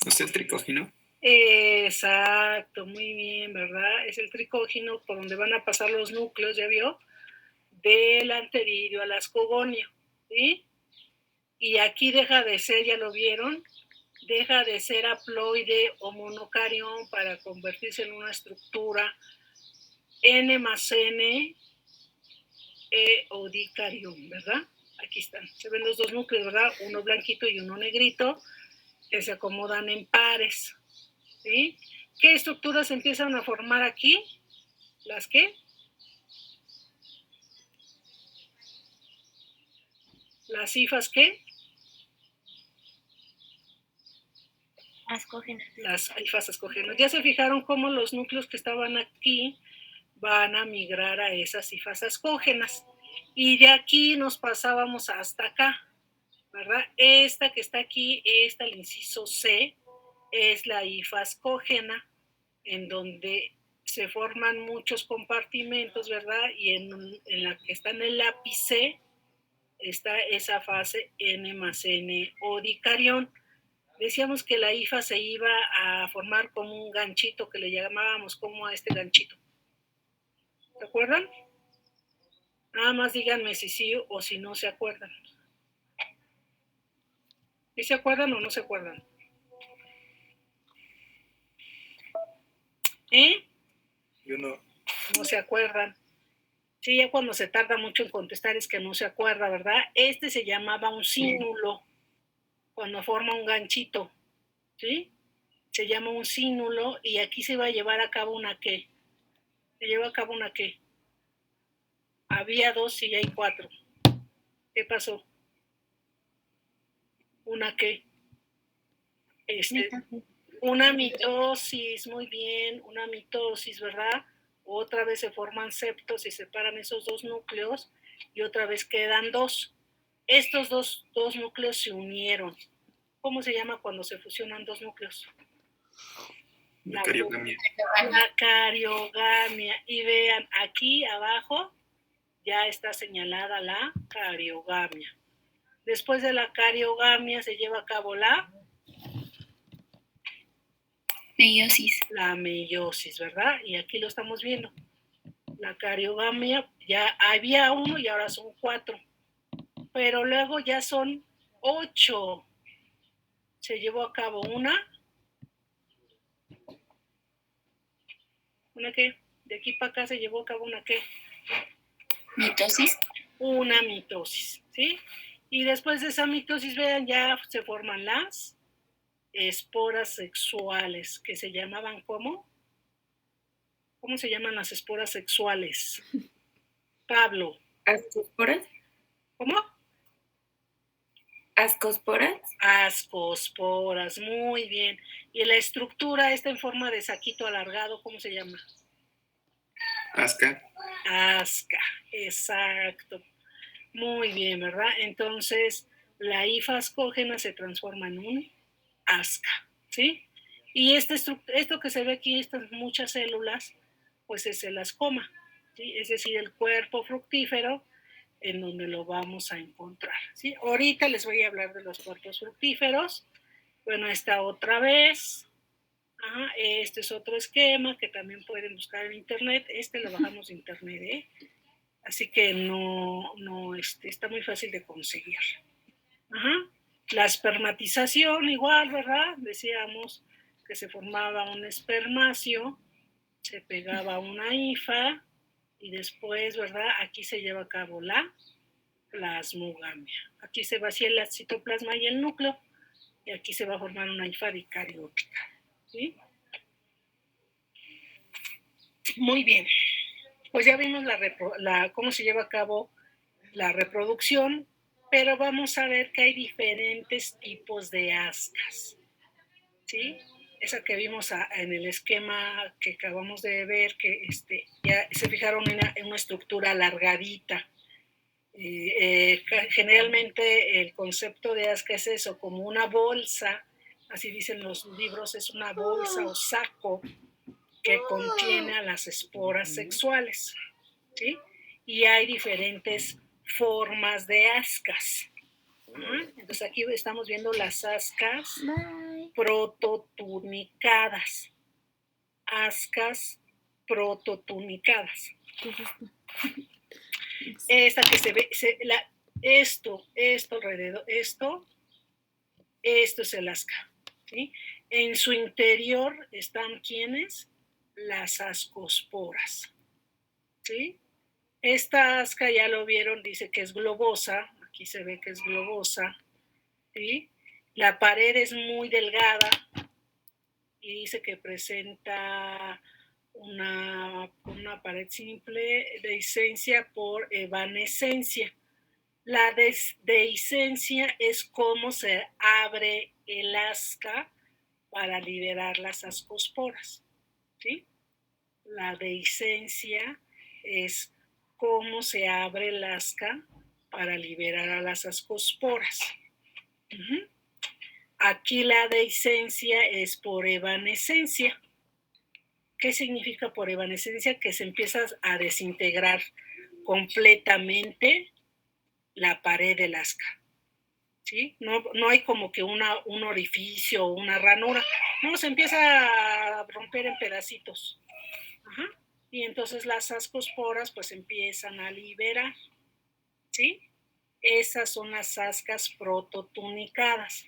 ¿No es el tricógino? Exacto, muy bien, ¿verdad? Es el tricógino por donde van a pasar los núcleos, ¿ya vio? Del anteridio al ascogonio, ¿sí? Y aquí deja de ser, ¿ya lo vieron? Deja de ser haploide o monocarión para convertirse en una estructura N más N o dicarión, ¿verdad? Aquí están, se ven los dos núcleos, ¿verdad? Uno blanquito y uno negrito, que se acomodan en pares, ¿sí? ¿Qué estructuras empiezan a formar aquí? ¿Las qué? ¿Las hifas qué? Ascógenas. Las hifas ascógenas. Ya se fijaron cómo los núcleos que estaban aquí van a migrar a esas hifas ascógenas. Y de aquí nos pasábamos hasta acá, ¿verdad? Esta que está aquí, el inciso C, es la hifa ascógena, en donde se forman muchos compartimentos, ¿verdad? Y en la que está en el ápice está esa fase N más N o dicarión. Decíamos que la hifa se iba a formar como un ganchito, que le llamábamos como a este ganchito. ¿Se acuerdan? Nada más díganme si sí o si no se acuerdan. ¿Sí se acuerdan o no se acuerdan? ¿Eh? Yo no. No se acuerdan. Sí, ya cuando se tarda mucho en contestar es que no se acuerda, ¿verdad? Este se llamaba un cíngulo, cuando forma un ganchito, ¿sí? Se llama un cíngulo y aquí se va a llevar a cabo una ¿qué? ¿Se lleva a cabo una qué? Había 2 y ya hay 4. ¿Qué pasó? ¿Una qué? Una mitosis, muy bien, una mitosis, ¿verdad? Otra vez se forman septos y separan esos 2 núcleos y otra vez quedan 2. Estos dos núcleos se unieron. ¿Cómo se llama cuando se fusionan 2 núcleos? La cariogamia. La cariogamia. Y vean, aquí abajo ya está señalada la cariogamia. Después de la cariogamia se lleva a cabo la Meiosis. La meiosis, ¿verdad? Y aquí lo estamos viendo. La cariogamia, ya había 1 y ahora son 4. Pero luego ya son 8. Se llevó a cabo ¿una qué? De aquí para acá se llevó a cabo ¿una qué? Mitosis. Una mitosis, ¿sí? Y después de esa mitosis, vean, ya se forman las esporas sexuales, que se llamaban ¿cómo? ¿Cómo se llaman las esporas sexuales? Pablo. ¿Ascosporas? ¿Cómo? ¿Ascosporas? Ascosporas, muy bien. Y la estructura está en forma de saquito alargado, ¿cómo se llama? Asca. Asca, exacto. Muy bien, ¿verdad? Entonces, la hifa ascógena se transforma en un asca, ¿sí? Y esto que se ve aquí, estas muchas células, pues es el ascoma, ¿sí? Es decir, el cuerpo fructífero en donde lo vamos a encontrar, ¿sí? Ahorita les voy a hablar de los cuerpos fructíferos. Bueno, esta otra vez. Ajá, este es otro esquema que también pueden buscar en internet. Este lo bajamos de internet, ¿eh? Así que no está muy fácil de conseguir. Ajá. La espermatización igual, ¿verdad? Decíamos que se formaba un espermacio, se pegaba una hifa y después, ¿verdad? Aquí se lleva a cabo la plasmogamia. Aquí se vacía el citoplasma y el núcleo y aquí se va a formar una hifa dicariótica, ¿sí? Muy bien. Pues ya vimos cómo se lleva a cabo la reproducción, pero vamos a ver que hay diferentes tipos de ascas, ¿sí? Esa que vimos en el esquema que acabamos de ver, que ya se fijaron en una estructura alargadita. Generalmente el concepto de asca es eso, como una bolsa, así dicen los libros, es una bolsa o saco que contiene a las esporas sexuales, ¿sí? Y hay diferentes formas de ascas. Entonces aquí estamos viendo las ascas prototunicadas. Ascas prototunicadas. Esta que se ve, esto alrededor, esto es el asca, ¿sí? En su interior están ¿quiénes? Las ascosporas, ¿sí? Esta asca ya lo vieron, dice que es globosa, aquí se ve que es globosa, ¿sí? La pared es muy delgada y dice que presenta una pared simple, dehiscencia por evanescencia. La dehiscencia es cómo se abre el asca para liberar las ascosporas, ¿sí? La dehiscencia es cómo se abre el asca para liberar a las ascosporas. Uh-huh. Aquí la dehiscencia es por evanescencia. ¿Qué significa por evanescencia? Que se empieza a desintegrar completamente la pared del asca. ¿Sí? No hay como que un orificio o una ranura. No, se empieza a romper en pedacitos. Ajá. Y entonces las ascosporas pues empiezan a liberar. ¿Sí? Esas son las ascas prototunicadas.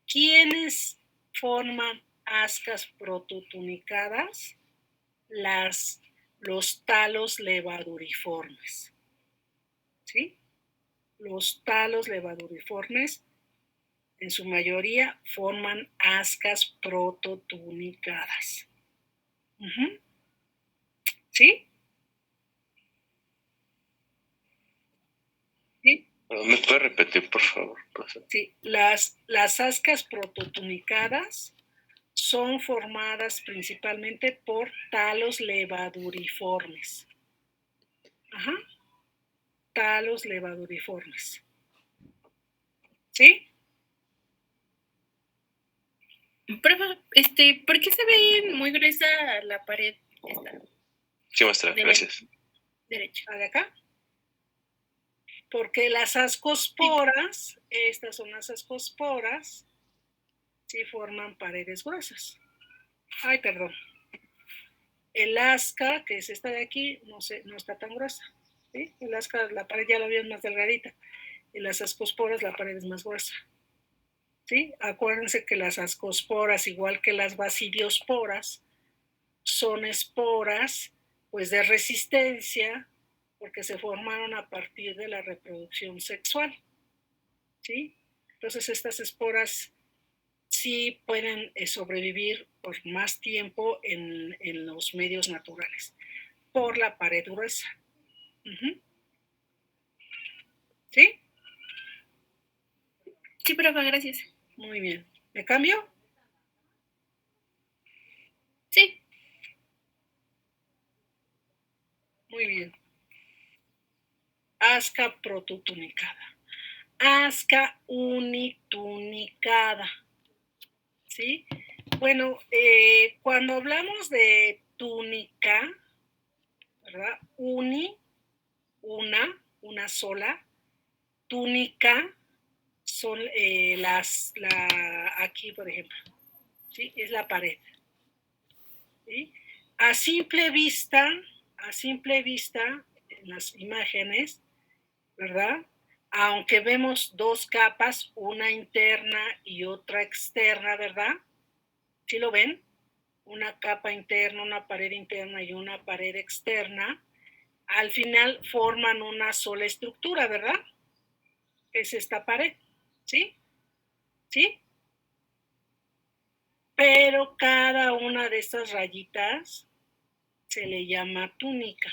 ¿Quiénes forman ascas prototunicadas? Los talos levaduriformes. ¿Sí? Los talos levaduriformes, en su mayoría, forman ascas prototunicadas. Uh-huh. ¿Sí? ¿Sí? ¿Me puede repetir, por favor? Sí, las ascas prototunicadas son formadas principalmente por talos levaduriformes. Ajá. Talos levaduriformes. ¿Sí? Profe, ¿por qué se ve muy gruesa la pared esta? Sí, maestra, gracias. Derecha. ¿De acá? Porque las ascosporas, estas son las ascosporas, sí forman paredes gruesas. Ay, perdón. El asca, que es esta de aquí, no está tan gruesa. ¿Sí? El asca, la pared ya la vieron más delgadita. En las ascosporas la pared es más gruesa. ¿Sí? Acuérdense que las ascosporas, igual que las basidiosporas, son esporas pues de resistencia porque se formaron a partir de la reproducción sexual. ¿Sí? Entonces estas esporas sí pueden sobrevivir por más tiempo en los medios naturales, por la pared gruesa. Uh-huh. ¿Sí? Sí, profe, gracias. Muy bien. ¿Me cambio? Sí. Muy bien. Asca prototunicada. Asca unitunicada. ¿Sí? Bueno, cuando hablamos de túnica, ¿verdad? Una sola. Túnica son aquí, por ejemplo, ¿sí? Es la pared. ¿Sí? A simple vista, en las imágenes, ¿verdad? Aunque vemos dos capas, una interna y otra externa, ¿verdad? ¿Sí lo ven? Una capa interna, una pared interna y una pared externa. Al final forman una sola estructura, ¿verdad? Es esta pared, ¿sí? ¿Sí? Pero cada una de estas rayitas se le llama túnica.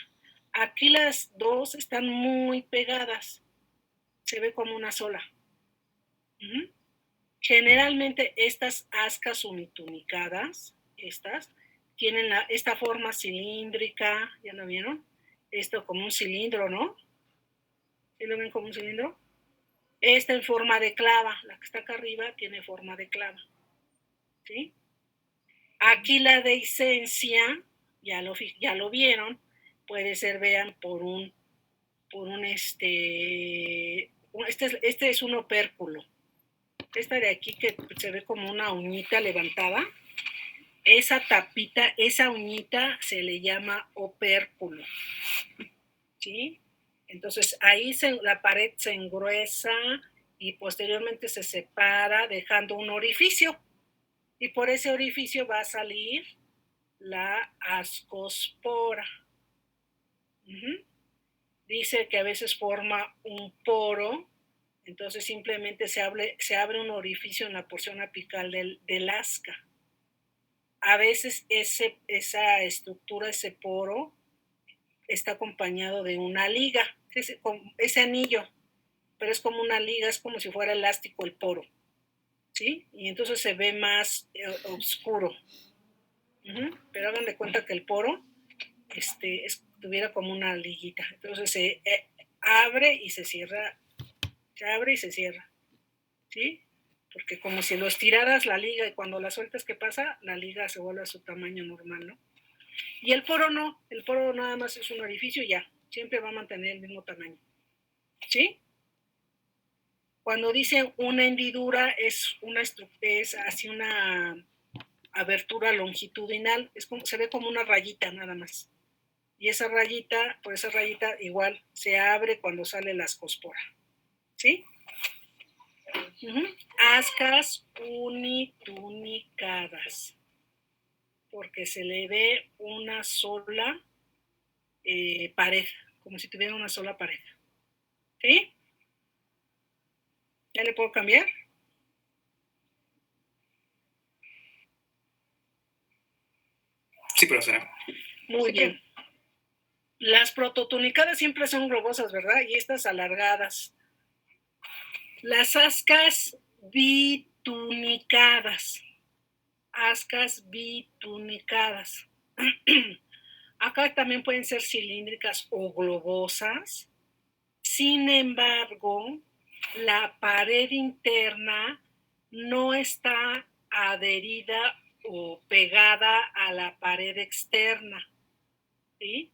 Aquí las dos están muy pegadas. Se ve como una sola. Uh-huh. Generalmente estas ascas unitunicadas, tienen esta forma cilíndrica, ¿ya lo vieron? Esto como un cilindro, ¿no? ¿Sí lo ven como un cilindro? Esta en forma de clava, la que está acá arriba tiene forma de clava. ¿Sí? Aquí la dehiscencia, ya lo vieron, puede ser, vean, este es un opérculo. Esta de aquí que se ve como una uñita levantada, esa tapita, esa uñita se le llama opérculo. ¿Sí? Entonces ahí la pared se engruesa y posteriormente se separa dejando un orificio. Y por ese orificio va a salir la ascospora. Uh-huh. Dice que a veces forma un poro, entonces simplemente se abre un orificio en la porción apical del asca. A veces esa estructura, ese poro, está acompañado de una liga, ese anillo, pero es como una liga, es como si fuera elástico el poro, ¿sí? Y entonces se ve más oscuro. Pero hagan de cuenta que el poro tuviera como una liguita. Entonces se abre y se cierra, ¿sí? Porque como si lo estiraras la liga y cuando la sueltas, ¿qué pasa? La liga se vuelve a su tamaño normal, ¿no? Y el poro no, el poro nada más es un orificio y ya, siempre va a mantener el mismo tamaño, ¿sí? Cuando dicen una hendidura es así una abertura longitudinal, se ve como una rayita nada más. Y esa rayita igual se abre cuando sale la ascospora, ¿sí? Ascas unitunicadas, porque se le ve una sola pared, como si tuviera una sola pared, ¿sí? ¿Ya le puedo cambiar? Sí, profesora. Muy bien. Las prototunicadas siempre son globosas, ¿verdad? Y estas alargadas. Las ascas bitunicadas. Ascas bitunicadas. Acá también pueden ser cilíndricas o globosas. Sin embargo, la pared interna no está adherida o pegada a la pared externa, ¿sí?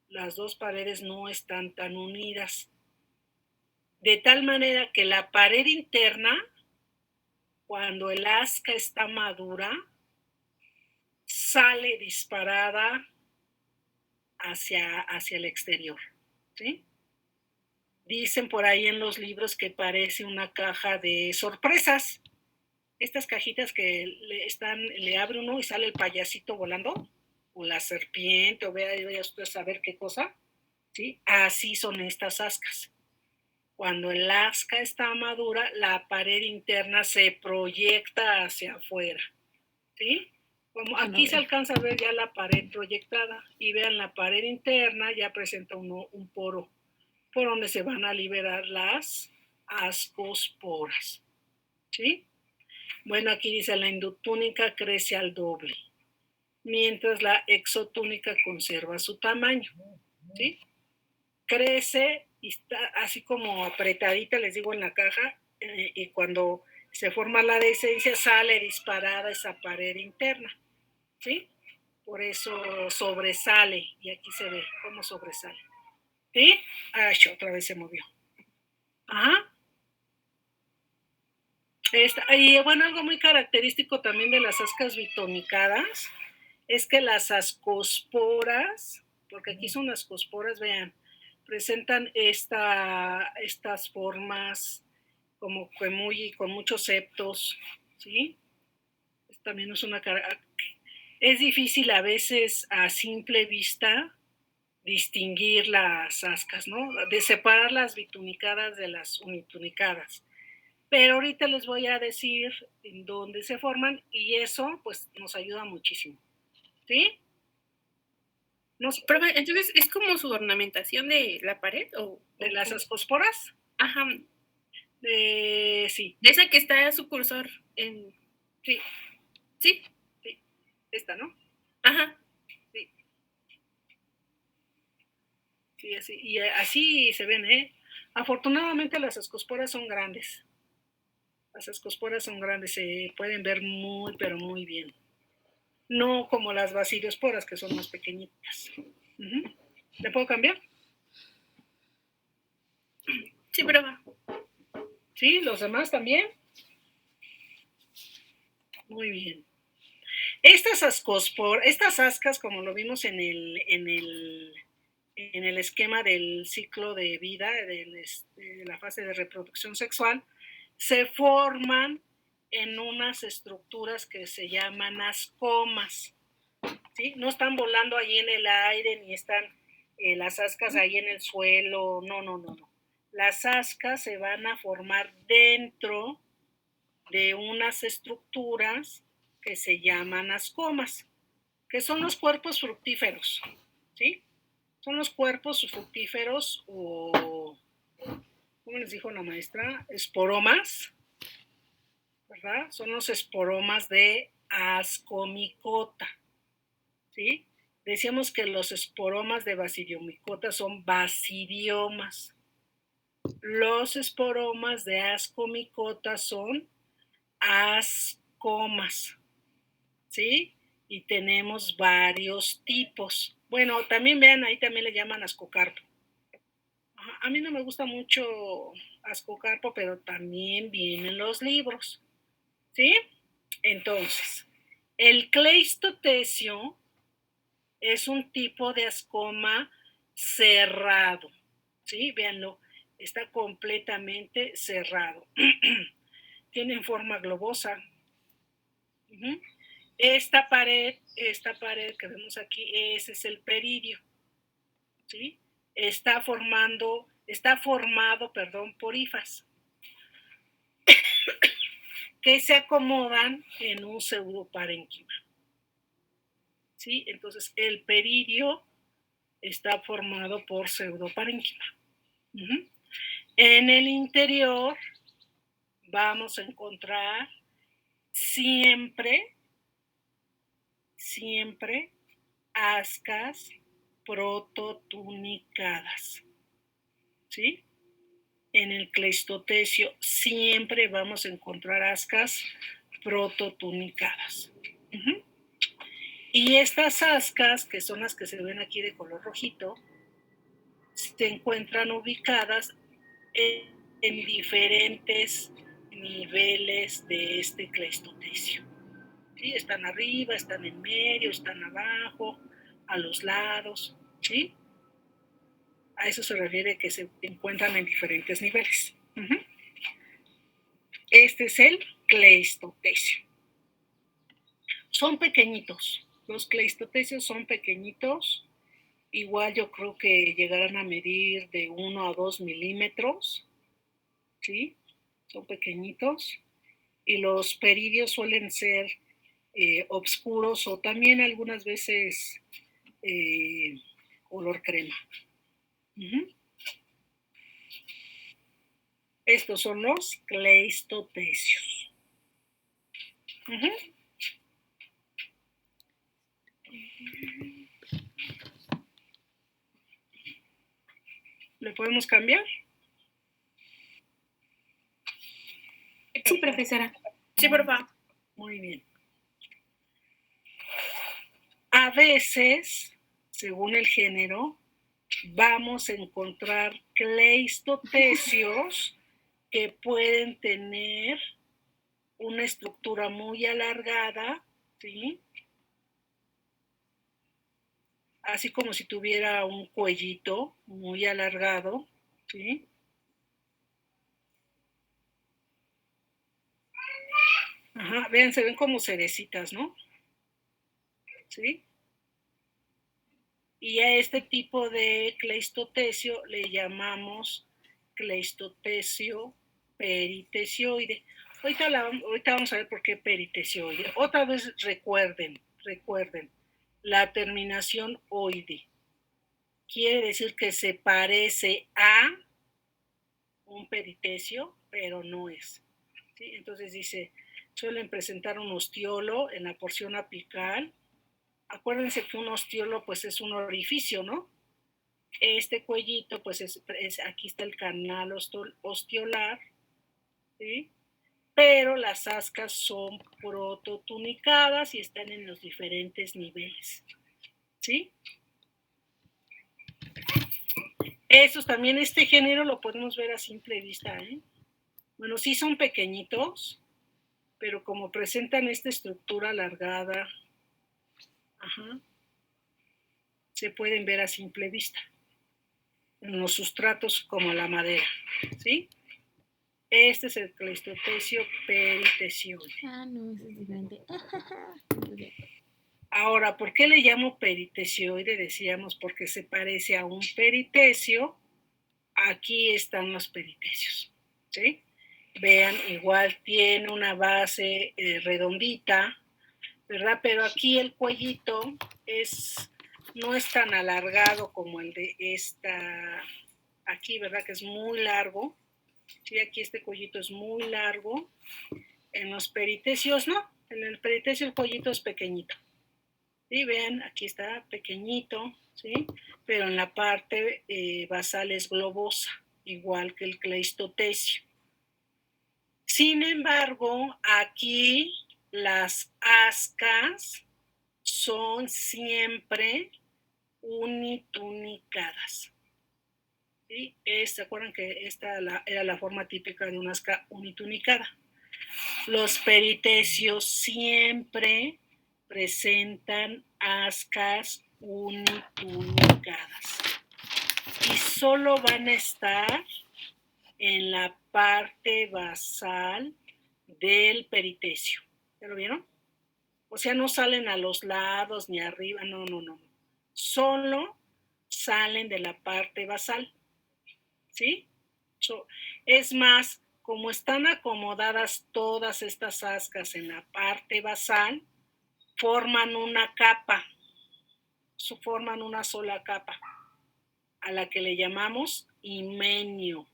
Las dos paredes no están tan unidas. De tal manera que la pared interna, cuando el asca está madura, sale disparada hacia el exterior, ¿sí? Dicen por ahí en los libros que parece una caja de sorpresas. Estas cajitas que le abre uno y sale el payasito volando, o la serpiente, o vaya usted a saber qué cosa, ¿sí? Así son estas ascas. Cuando el asca está madura, la pared interna se proyecta hacia afuera, ¿sí? Como aquí se alcanza a ver ya la pared proyectada, y vean, la pared interna ya presenta un poro por donde se van a liberar las ascosporas, ¿sí? Bueno, aquí dice la endotúnica crece al doble, mientras la exotúnica conserva su tamaño, ¿sí? Crece y está así como apretadita, les digo, en la caja, y cuando se forma la adherencia sale disparada esa pared interna, ¿sí? Por eso sobresale, y aquí se ve cómo sobresale. ¿Sí? Otra vez se movió. Ajá. Y bueno, algo muy característico también de las ascas bitonicadas es que las ascosporas, porque aquí son ascosporas, vean, presentan estas formas como que con muchos septos, ¿sí? También es difícil a veces a simple vista distinguir las ascas, ¿no? De separar las bitunicadas de las unitunicadas. Pero ahorita les voy a decir en dónde se forman y eso pues nos ayuda muchísimo, ¿sí? Profe, entonces, ¿es como su ornamentación de la pared o ¿De las ascosporas? Ajá. Sí. De esa que está su cursor en... Sí. Sí. Sí. Esta, ¿no? Ajá. Sí. Sí, así. Y así se ven, ¿eh? Afortunadamente las ascosporas son grandes. Las ascosporas son grandes, se pueden ver muy, pero muy bien. No como las baciliosporas, que son más pequeñitas. ¿Le puedo cambiar? Sí, profe. ¿Sí? ¿Los demás también? Muy bien. Estas ascas, como lo vimos en el esquema del ciclo de vida, de la fase de reproducción sexual, se forman en unas estructuras que se llaman ascomas, ¿sí? No están volando ahí en el aire, ni están las ascas ahí en el suelo, no. Las ascas se van a formar dentro de unas estructuras que se llaman ascomas, que son los cuerpos fructíferos, ¿sí? Son los cuerpos fructíferos o, ¿cómo les dijo la maestra? Esporomas, ¿verdad? Son los esporomas de Ascomicota, ¿sí? Decíamos que los esporomas de Basidiomicota son basidiomas. Los esporomas de Ascomicota son ascomas, ¿sí? Y tenemos varios tipos. Bueno, también vean, ahí también le llaman ascocarpo. A mí no me gusta mucho ascocarpo, pero también vienen en los libros, ¿sí? Entonces, el cleistotecio es un tipo de ascoma cerrado, ¿sí? Véanlo, está completamente cerrado. Tienen forma globosa. Uh-huh. Esta pared que vemos aquí, ese es el peridio, ¿sí? Está formado, por hifas que se acomodan en un pseudoparénquima, ¿sí? Entonces, el peridio está formado por pseudoparénquima. Uh-huh. En el interior vamos a encontrar siempre ascas prototunicadas, ¿sí? En el cleistotecio siempre vamos a encontrar ascas prototunicadas. Uh-huh. Y estas ascas, que son las que se ven aquí de color rojito, se encuentran ubicadas en diferentes niveles de este cleistotecio. ¿Sí? Están arriba, están en medio, están abajo, a los lados, ¿sí? A eso se refiere que se encuentran en diferentes niveles. Uh-huh. Este es el cleistotecio. Son pequeñitos, los cleistotecios son pequeñitos, igual yo creo que llegarán a medir de 1 a 2 milímetros, ¿sí? Son pequeñitos, y los peridios suelen ser oscuros o también algunas veces color crema. Uh-huh. Estos son los cleistotecios. Uh-huh. ¿Le podemos cambiar? Sí, profesora. Sí, por favor. Muy bien. A veces, según el género, vamos a encontrar cleistotecios que pueden tener una estructura muy alargada, ¿sí? Así como si tuviera un cuellito muy alargado, ¿sí? Ajá, vean, se ven como cerecitas, ¿no? ¿Sí? Y a este tipo de cleistotecio le llamamos cleistotecio peritecioide. Ahorita vamos a ver por qué peritecioide. Otra vez recuerden, la terminación oide quiere decir que se parece a un peritecio, pero no es. ¿Sí? Entonces dice, suelen presentar un ostiolo en la porción apical. Acuérdense que un ostiolo pues es un orificio, ¿no? Este cuellito pues aquí está el canal ostiolar, ¿sí? Pero las ascas son prototunicadas y están en los diferentes niveles, ¿sí? Estos también, este género lo podemos ver a simple vista, ¿eh? Bueno, sí son pequeñitos, pero como presentan esta estructura alargada, ajá, se pueden ver a simple vista en los sustratos como la madera, ¿sí? Este es el cleistotecio peritecioide. Ah, no, eso es diferente. Ahora, ¿por qué le llamo peritecioide? Decíamos porque se parece a un peritecio. Aquí están los peritecios, ¿sí? Vean, igual tiene una base redondita, ¿verdad? Pero aquí el cuellito no es tan alargado como el de esta, aquí, ¿verdad? Que es muy largo. Sí, aquí este cuellito es muy largo. En los peritecios no, en el peritecio el cuellito es pequeñito. ¿Sí? Vean, aquí está pequeñito, ¿sí? Pero en la parte basal es globosa, igual que el cleistotecio. Sin embargo, aquí las ascas son siempre unitunicadas. ¿Sí? ¿Se acuerdan que esta era la forma típica de una asca unitunicada? Los peritecios siempre presentan ascas unitunicadas y solo van a estar en la parte basal del peritecio. ¿Ya lo vieron? O sea, no salen a los lados ni arriba, no. Solo salen de la parte basal. ¿Sí? Es más, como están acomodadas todas estas ascas en la parte basal, forman una capa, forman una sola capa, a la que le llamamos himenio.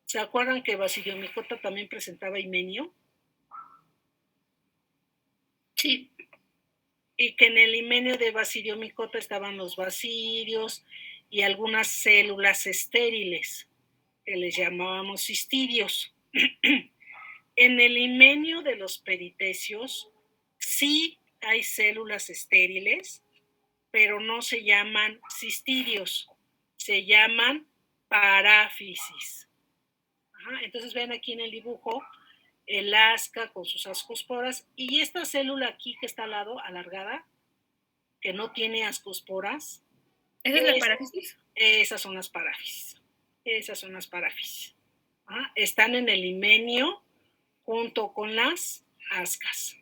¿Se acuerdan que Basidiomycota también presentaba himenio? Sí. Y que en el himenio de Basidiomycota estaban los basidios y algunas células estériles, que les llamábamos cistidios. En el himenio de los peritecios sí hay células estériles, pero no se llaman cistidios, se llaman paráfisis. Entonces ven aquí en el dibujo el asca con sus ascosporas y esta célula aquí que está al lado, alargada, que no tiene ascosporas. ¿Esa es la paráfisis? Esas son las paráfisis. Esas son las paráfisis. Están en el himenio junto con las ascas.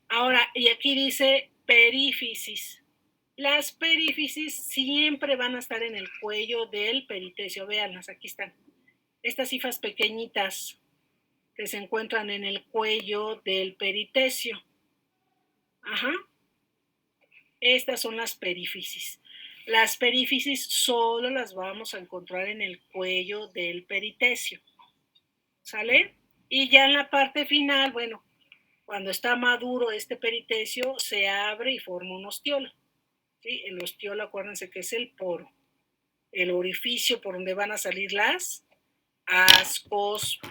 Ahora, y aquí dice perífisis. Las perífisis siempre van a estar en el cuello del peritecio. Véanlas, aquí están. Estas hifas pequeñitas que se encuentran en el cuello del peritecio. Estas son las perífisis. Las perífisis solo las vamos a encontrar en el cuello del peritecio. ¿Sale? Y ya en la parte final, bueno, cuando está maduro este peritecio, se abre y forma un ostiolo. ¿Sí? El ostiolo, acuérdense que es el poro, el orificio por donde van a salir las ascosporas.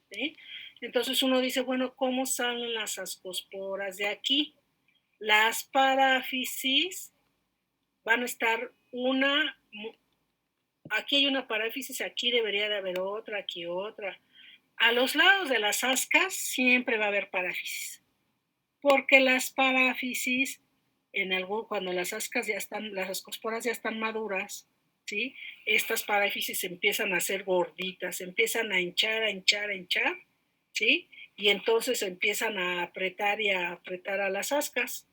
¿Sí? Entonces uno dice, bueno, ¿cómo salen las ascosporas de aquí? Las paráfisis van a estar aquí hay una paráfisis, aquí debería de haber otra, aquí otra. A los lados de las ascas siempre va a haber paráfisis, porque las paráfisis, cuando las ascas las ascosporas ya están maduras, ¿sí? Estas paráfisis empiezan a ser gorditas, empiezan a hinchar, ¿sí? Y entonces empiezan a apretar a las ascas,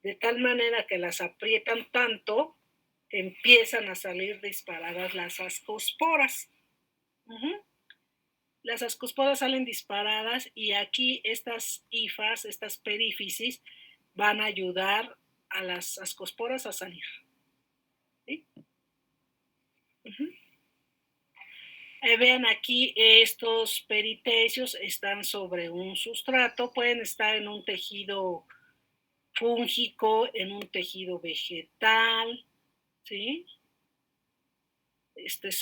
de tal manera que las aprietan tanto que empiezan a salir disparadas las ascosporas. Las ascosporas salen disparadas y aquí estas hifas, estas perífisis, van a ayudar a las ascosporas a salir. ¿Sí? Vean aquí, estos peritecios están sobre un sustrato, pueden estar en un tejido fúngico, en un tejido vegetal, ¿sí?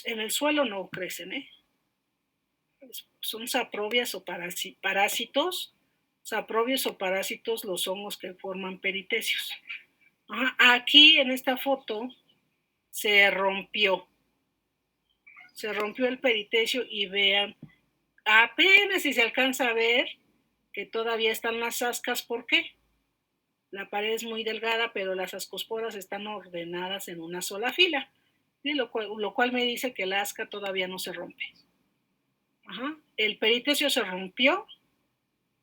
En el suelo no crecen, son saprobias o parásitos. Saprobios o parásitos los hongos que forman peritecios. Aquí en esta foto se rompió el peritecio y vean, apenas si se alcanza a ver que todavía están las ascas. ¿Por qué? La pared es muy delgada, pero las ascosporas están ordenadas en una sola fila, ¿sí? Lo cual me dice que la asca todavía no se rompe. El peritecio se rompió,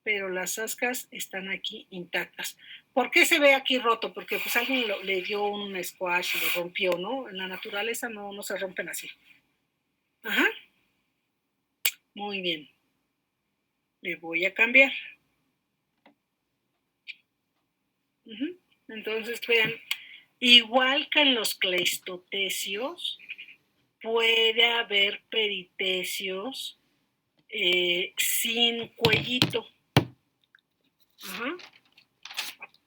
pero las ascas están aquí intactas. ¿Por qué se ve aquí roto? Porque pues alguien le dio un squash y lo rompió, ¿no? En la naturaleza no se rompen así. Muy bien. Le voy a cambiar. Entonces, vean, igual que en los cleistotecios, puede haber peritecios sin cuellito.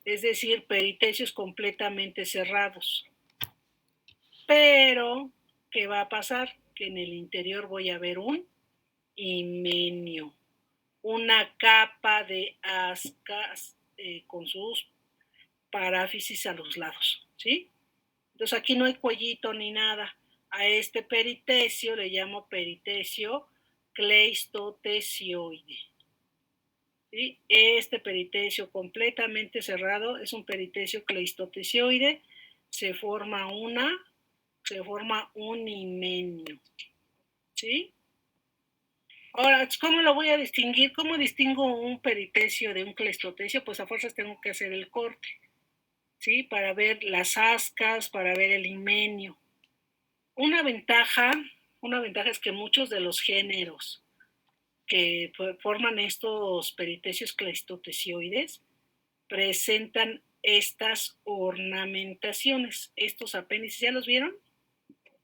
Es decir, peritecios completamente cerrados. Pero, ¿qué va a pasar? Que en el interior voy a ver un himenio, una capa de ascas con sus paráfisis a los lados, ¿sí? Entonces aquí no hay cuellito ni nada. A este peritecio le llamo peritecio cleistotecioide. ¿Sí? Este peritecio completamente cerrado es un peritecio cleistotecioide. Se forma un himenio. ¿Sí? Ahora, ¿cómo lo voy a distinguir? ¿Cómo distingo un peritecio de un cleistotecio? Pues a fuerzas tengo que hacer el corte, ¿sí? Para ver las ascas, para ver el himenio. Una ventaja es que muchos de los géneros que forman estos peritecios cleistotecioides presentan estas ornamentaciones, estos apéndices. ¿Ya los vieron?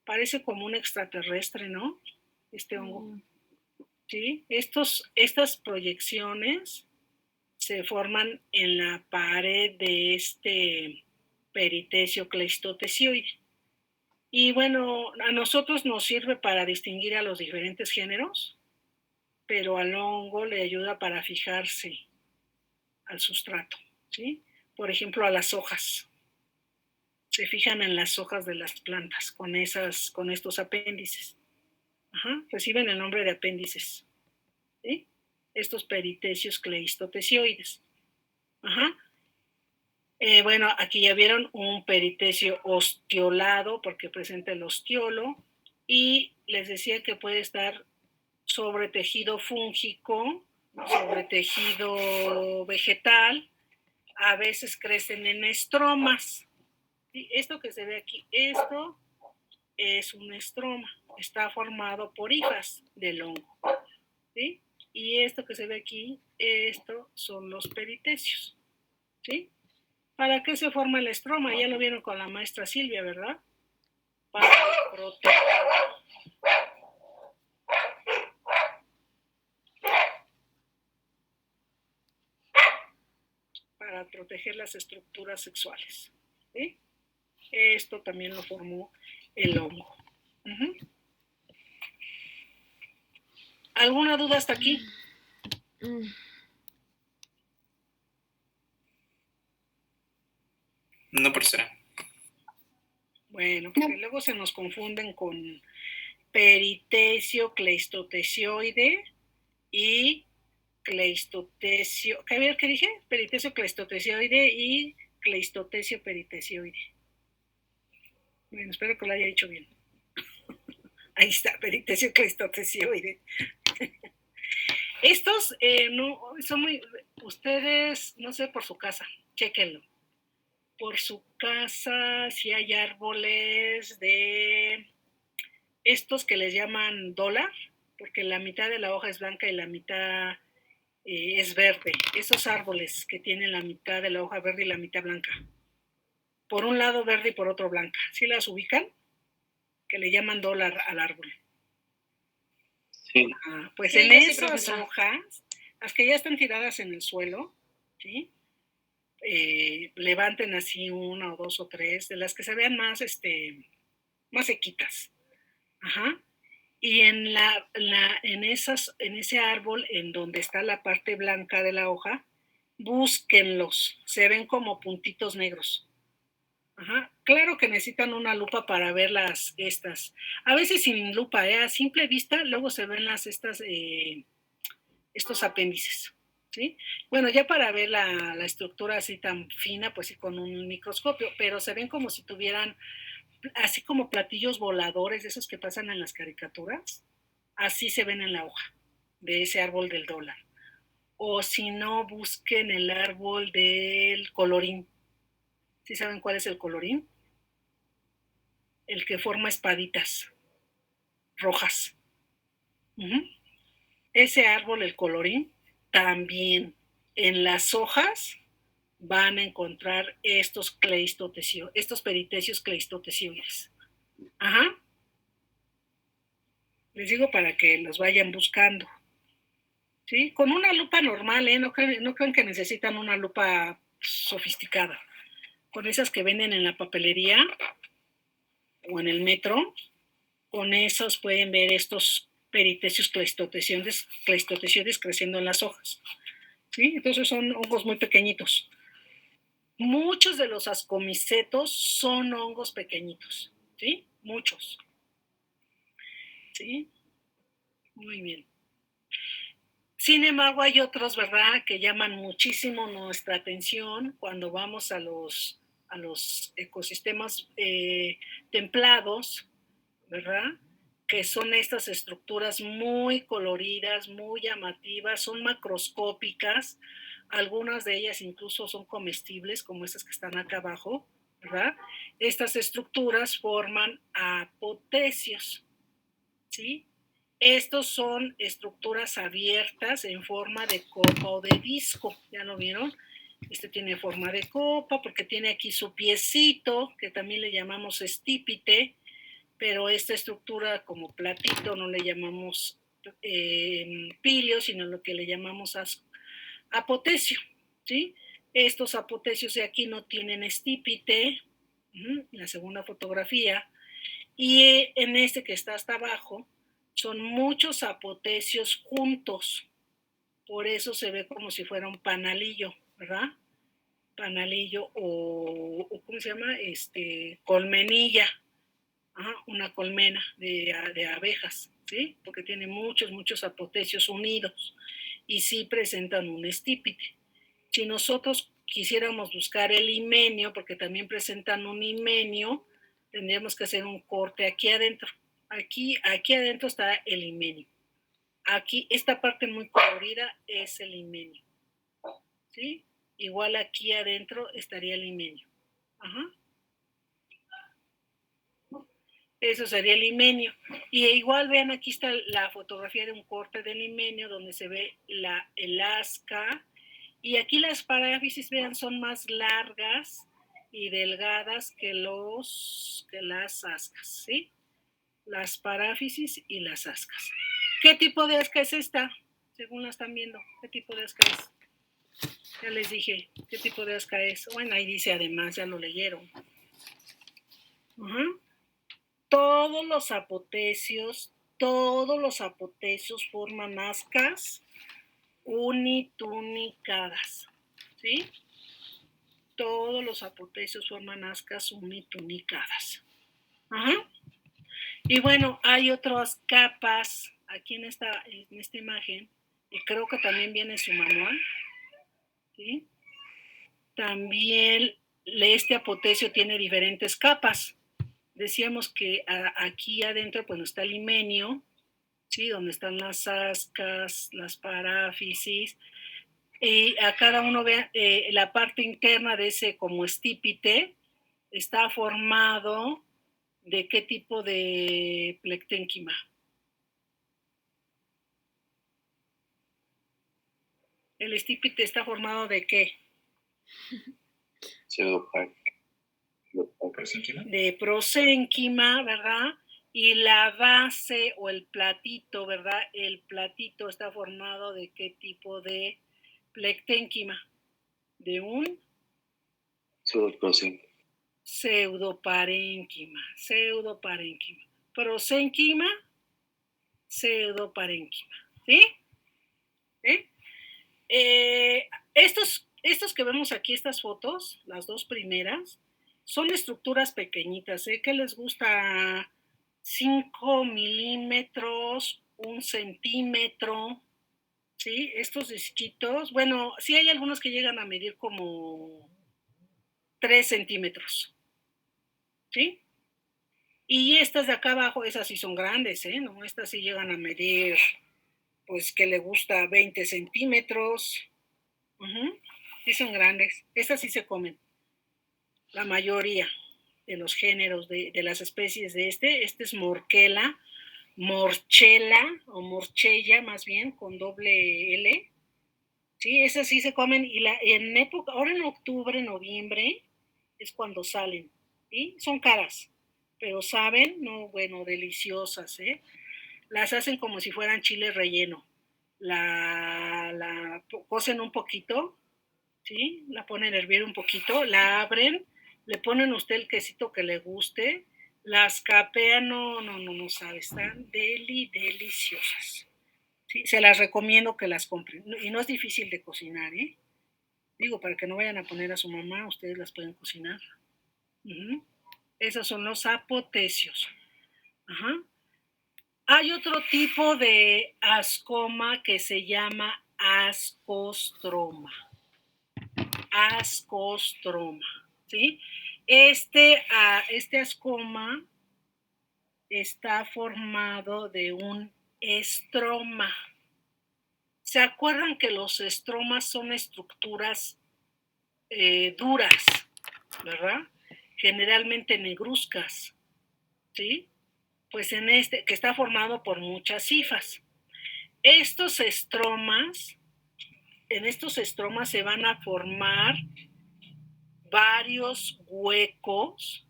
Parece como un extraterrestre, ¿no? Este hongo. ¿Sí? Estas proyecciones se forman en la pared de este peritecio cleistotecioide. Y bueno, a nosotros nos sirve para distinguir a los diferentes géneros, pero al hongo le ayuda para fijarse al sustrato, ¿sí? Por ejemplo, a las hojas. Se fijan en las hojas de las plantas con estos apéndices. Reciben el nombre de apéndices, ¿sí? Estos peritecios cleistotecioides. Bueno, aquí ya vieron un peritecio ostiolado porque presenta el ostiolo, y les decía que puede estar sobre tejido fúngico, sobre tejido vegetal, a veces crecen en estromas. ¿Sí? Esto que se ve aquí, esto es un estroma, está formado por hifas del hongo, ¿sí? Y esto que se ve aquí, estos son los peritecios, ¿sí? ¿Para qué se forma el estroma? Ya lo vieron con la maestra Silvia, ¿verdad? Para proteger las estructuras sexuales, ¿sí? Esto también lo formó el hongo. ¿Alguna duda hasta aquí? No, profesora. Bueno, porque luego se nos confunden con peritecio cleistotecioide y cleistotecio. A ver, ¿qué dije? Peritecio cleistotecioide y cleistotecio peritecioide. Bueno, espero que lo haya dicho bien. Ahí está, peritecio cleistotecioide. Estos no son muy. Ustedes, no sé, por su casa, chéquenlo. Por su casa, si hay árboles de estos que les llaman dólar, porque la mitad de la hoja es blanca y la mitad es verde. Esos árboles que tienen la mitad de la hoja verde y la mitad blanca. Por un lado verde y por otro blanca. ¿Sí las ubican? Que le llaman dólar al árbol. Sí. Pues sí, en esas sí, hojas, las que ya están tiradas en el suelo, ¿sí? Levanten así una o dos o tres, de las que se vean más sequitas. Y en ese árbol, en donde está la parte blanca de la hoja, búsquenlos, se ven como puntitos negros. Claro que necesitan una lupa para ver estas. A veces sin lupa, a simple vista, luego se ven estos apéndices. ¿Sí? Bueno, ya para ver la estructura así tan fina, pues sí, con un microscopio, pero se ven como si tuvieran, así como platillos voladores, de esos que pasan en las caricaturas, así se ven en la hoja de ese árbol del dólar. O si no, busquen el árbol del colorín. ¿Sí saben cuál es el colorín? El que forma espaditas rojas. Ese árbol, el colorín, también en las hojas van a encontrar estos peritecios cleistotesioides. Ajá. Les digo para que los vayan buscando. ¿Sí? Con una lupa normal, no crean que necesitan una lupa sofisticada. Con esas que venden en la papelería o en el metro, con esos pueden ver estos peritecios cleistotesioides creciendo en las hojas. ¿Sí? Entonces son hongos muy pequeñitos. Muchos de los ascomicetos son hongos pequeñitos. ¿Sí? Muchos. ¿Sí? Muy bien. Sin embargo, hay otros, ¿verdad?, que llaman muchísimo nuestra atención cuando vamos a los ecosistemas templados, ¿verdad?, que son estas estructuras muy coloridas, muy llamativas, son macroscópicas, algunas de ellas incluso son comestibles, como estas que están acá abajo, ¿verdad? Estas estructuras forman apotecios, ¿sí? Estos son estructuras abiertas en forma de copa o de disco, ¿ya lo vieron? Este tiene forma de copa porque tiene aquí su piecito, que también le llamamos estípite, pero esta estructura como platito no le llamamos pilio, sino lo que le llamamos apotecio, ¿sí? Estos apotecios de aquí no tienen estípite, la segunda fotografía, y en este que está hasta abajo, son muchos apotecios juntos, por eso se ve como si fuera un panalillo, ¿verdad? Panalillo o ¿cómo se llama? Colmenilla, una colmena de abejas, ¿sí? Porque tiene muchos apotecios unidos y sí presentan un estípite. Si nosotros quisiéramos buscar el himenio, porque también presentan un himenio, tendríamos que hacer un corte aquí adentro. Aquí adentro está el himenio. Aquí, esta parte muy colorida es el himenio. ¿Sí? Igual aquí adentro estaría el himenio. Ajá. Eso sería el himenio. Y igual vean, aquí está la fotografía de un corte del himenio donde se ve el asca. Y aquí las paráfisis, vean, son más largas y delgadas que las ascas, ¿sí? Las paráfisis y las ascas. ¿Qué tipo de asca es esta? Según la están viendo, ¿qué tipo de asca es? Ya les dije, ¿qué tipo de asca es? Bueno, ahí dice además, ya lo leyeron. Todos los apotecios forman ascas unitunicadas, ¿sí? Todos los apotecios forman ascas unitunicadas. Y bueno, hay otras capas aquí en esta imagen, y creo que también viene en su manual, ¿sí? También este apotecio tiene diferentes capas. Decíamos que aquí adentro pues está el himenio, ¿sí? Donde están las ascas, las paráfisis, y a cada uno vean la parte interna de ese como estípite está formado de qué tipo de plecténquima. ¿El estípite está formado de qué? De prosénquima, ¿verdad? Y la base o el platito, ¿verdad? El platito está formado de qué tipo de plecténquima. De un pseudoparénquima. Prosénquima, pseudoparénquima. ¿Sí? Estos que vemos aquí, estas fotos, las dos primeras, son estructuras pequeñitas, que les gusta 5 milímetros, 1 centímetro, ¿sí? Estos disquitos, bueno, sí hay algunos que llegan a medir como 3 centímetros, ¿sí? Y estas de acá abajo, esas sí son grandes, ¿no? Estas sí llegan a medir, pues, que le gusta 20 centímetros. Sí son grandes. Estas sí se comen. La mayoría de los géneros de las especies de este es morchella o morchella más bien, con doble L, Sí, esas sí se comen y en época, ahora en octubre, noviembre, es cuando salen, ¿sí? Son caras, pero saben, no, bueno, deliciosas, ¿eh? Las hacen como si fueran chile relleno. La cocen un poquito, ¿sí? La ponen a hervir un poquito, la abren, le ponen usted el quesito que le guste, las capean, no sabe, están deliciosas. Sí, se las recomiendo que las compren. Y no es difícil de cocinar, ¿eh? Digo, para que no vayan a poner a su mamá, ustedes las pueden cocinar. Uh-huh. Esos son los apotecios. Ajá. Hay otro tipo de ascoma que se llama ascostroma. Ascostroma, ¿sí? Este ascoma está formado de un estroma. ¿Se acuerdan que los estromas son estructuras duras, ¿verdad? Generalmente negruzcas, ¿sí? Pues en que está formado por muchas hifas. En estos estromas se van a formar varios huecos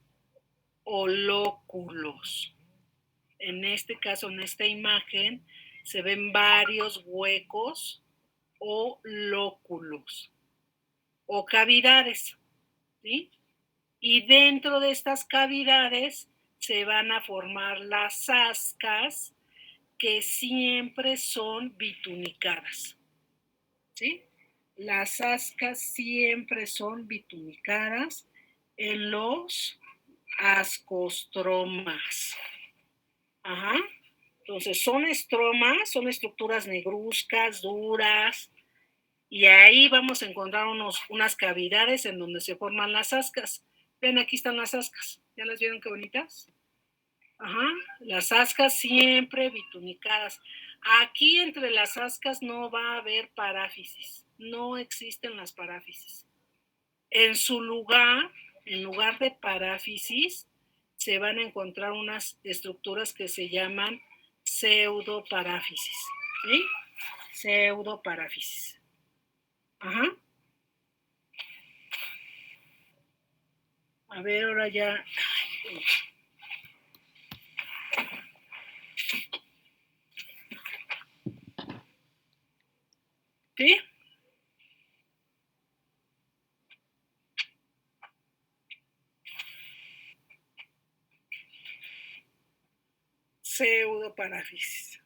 o lóculos. En este caso, en esta imagen, se ven varios huecos o lóculos o cavidades, ¿sí? Y dentro de estas cavidades se van a formar las ascas que siempre son bitunicadas, ¿sí? Las ascas siempre son bitunicadas en los ascostromas. Ajá. Entonces son estromas, son estructuras negruzcas, duras, y ahí vamos a encontrar unas cavidades en donde se forman las ascas. Ven, aquí están las ascas. ¿Ya las vieron qué bonitas? Ajá, las ascas siempre bitunicadas. Aquí entre las ascas no va a haber paráfisis, no existen las paráfisis. En su lugar, en lugar de paráfisis, se van a encontrar unas estructuras que se llaman pseudoparáfisis, ¿sí? Pseudoparáfisis. Ajá. A ver, ahora ya. ¿Sí? Pseudoparáfisis.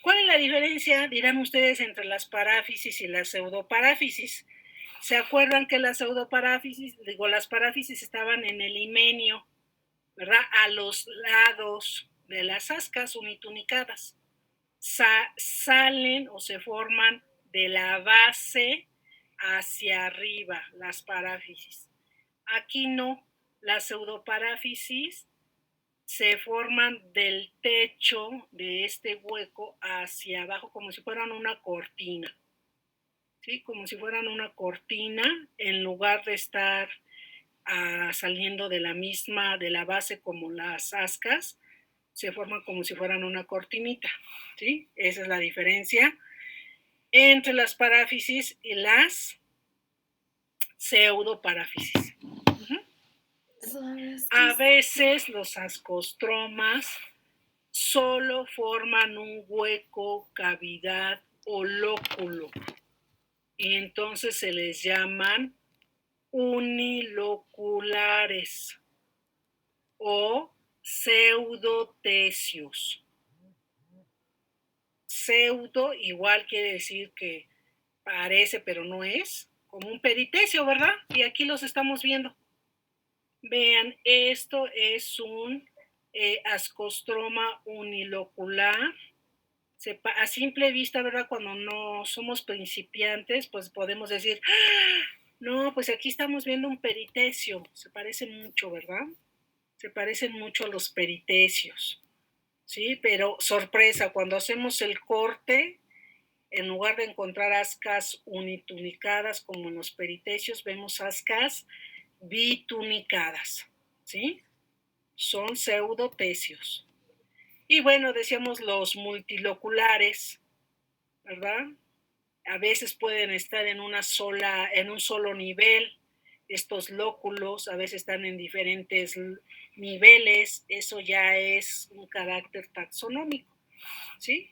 ¿Cuál es la diferencia, dirán ustedes, entre las paráfisis y las pseudoparáfisis? ¿Se acuerdan que las pseudoparáfisis, las paráfisis estaban en el himenio, ¿verdad? A los lados de las ascas unitunicadas. Salen o se forman de la base hacia arriba las paráfisis. Aquí no, las pseudoparáfisis se forman del techo de este hueco hacia abajo como si fueran una cortina, ¿sí? Como si fueran una cortina en lugar de estar saliendo de la base como las ascas, se forman como si fueran una cortinita, ¿sí? Esa es la diferencia entre las paráfisis y las pseudoparáfisis. A veces los ascostromas solo forman un hueco, cavidad o lóculo y entonces se les llaman uniloculares o pseudotecios. Pseudo igual quiere decir que parece pero no es, como un peritecio, ¿verdad? Y aquí los estamos viendo. Vean, esto es un ascostroma unilocular. A simple vista, ¿verdad? Cuando no somos principiantes, pues podemos decir, ¡ah! No, pues aquí estamos viendo un peritecio. Se parece mucho, ¿verdad? Se parecen mucho a los peritecios, ¿sí? Pero sorpresa, cuando hacemos el corte, en lugar de encontrar ascas unitunicadas como en los peritecios, vemos ascas bitunicadas, ¿sí? Son pseudotecios. Y bueno, decíamos los multiloculares, ¿verdad? A veces pueden estar en un solo nivel. Estos lóculos a veces están en diferentes niveles. Eso ya es un carácter taxonómico, ¿sí?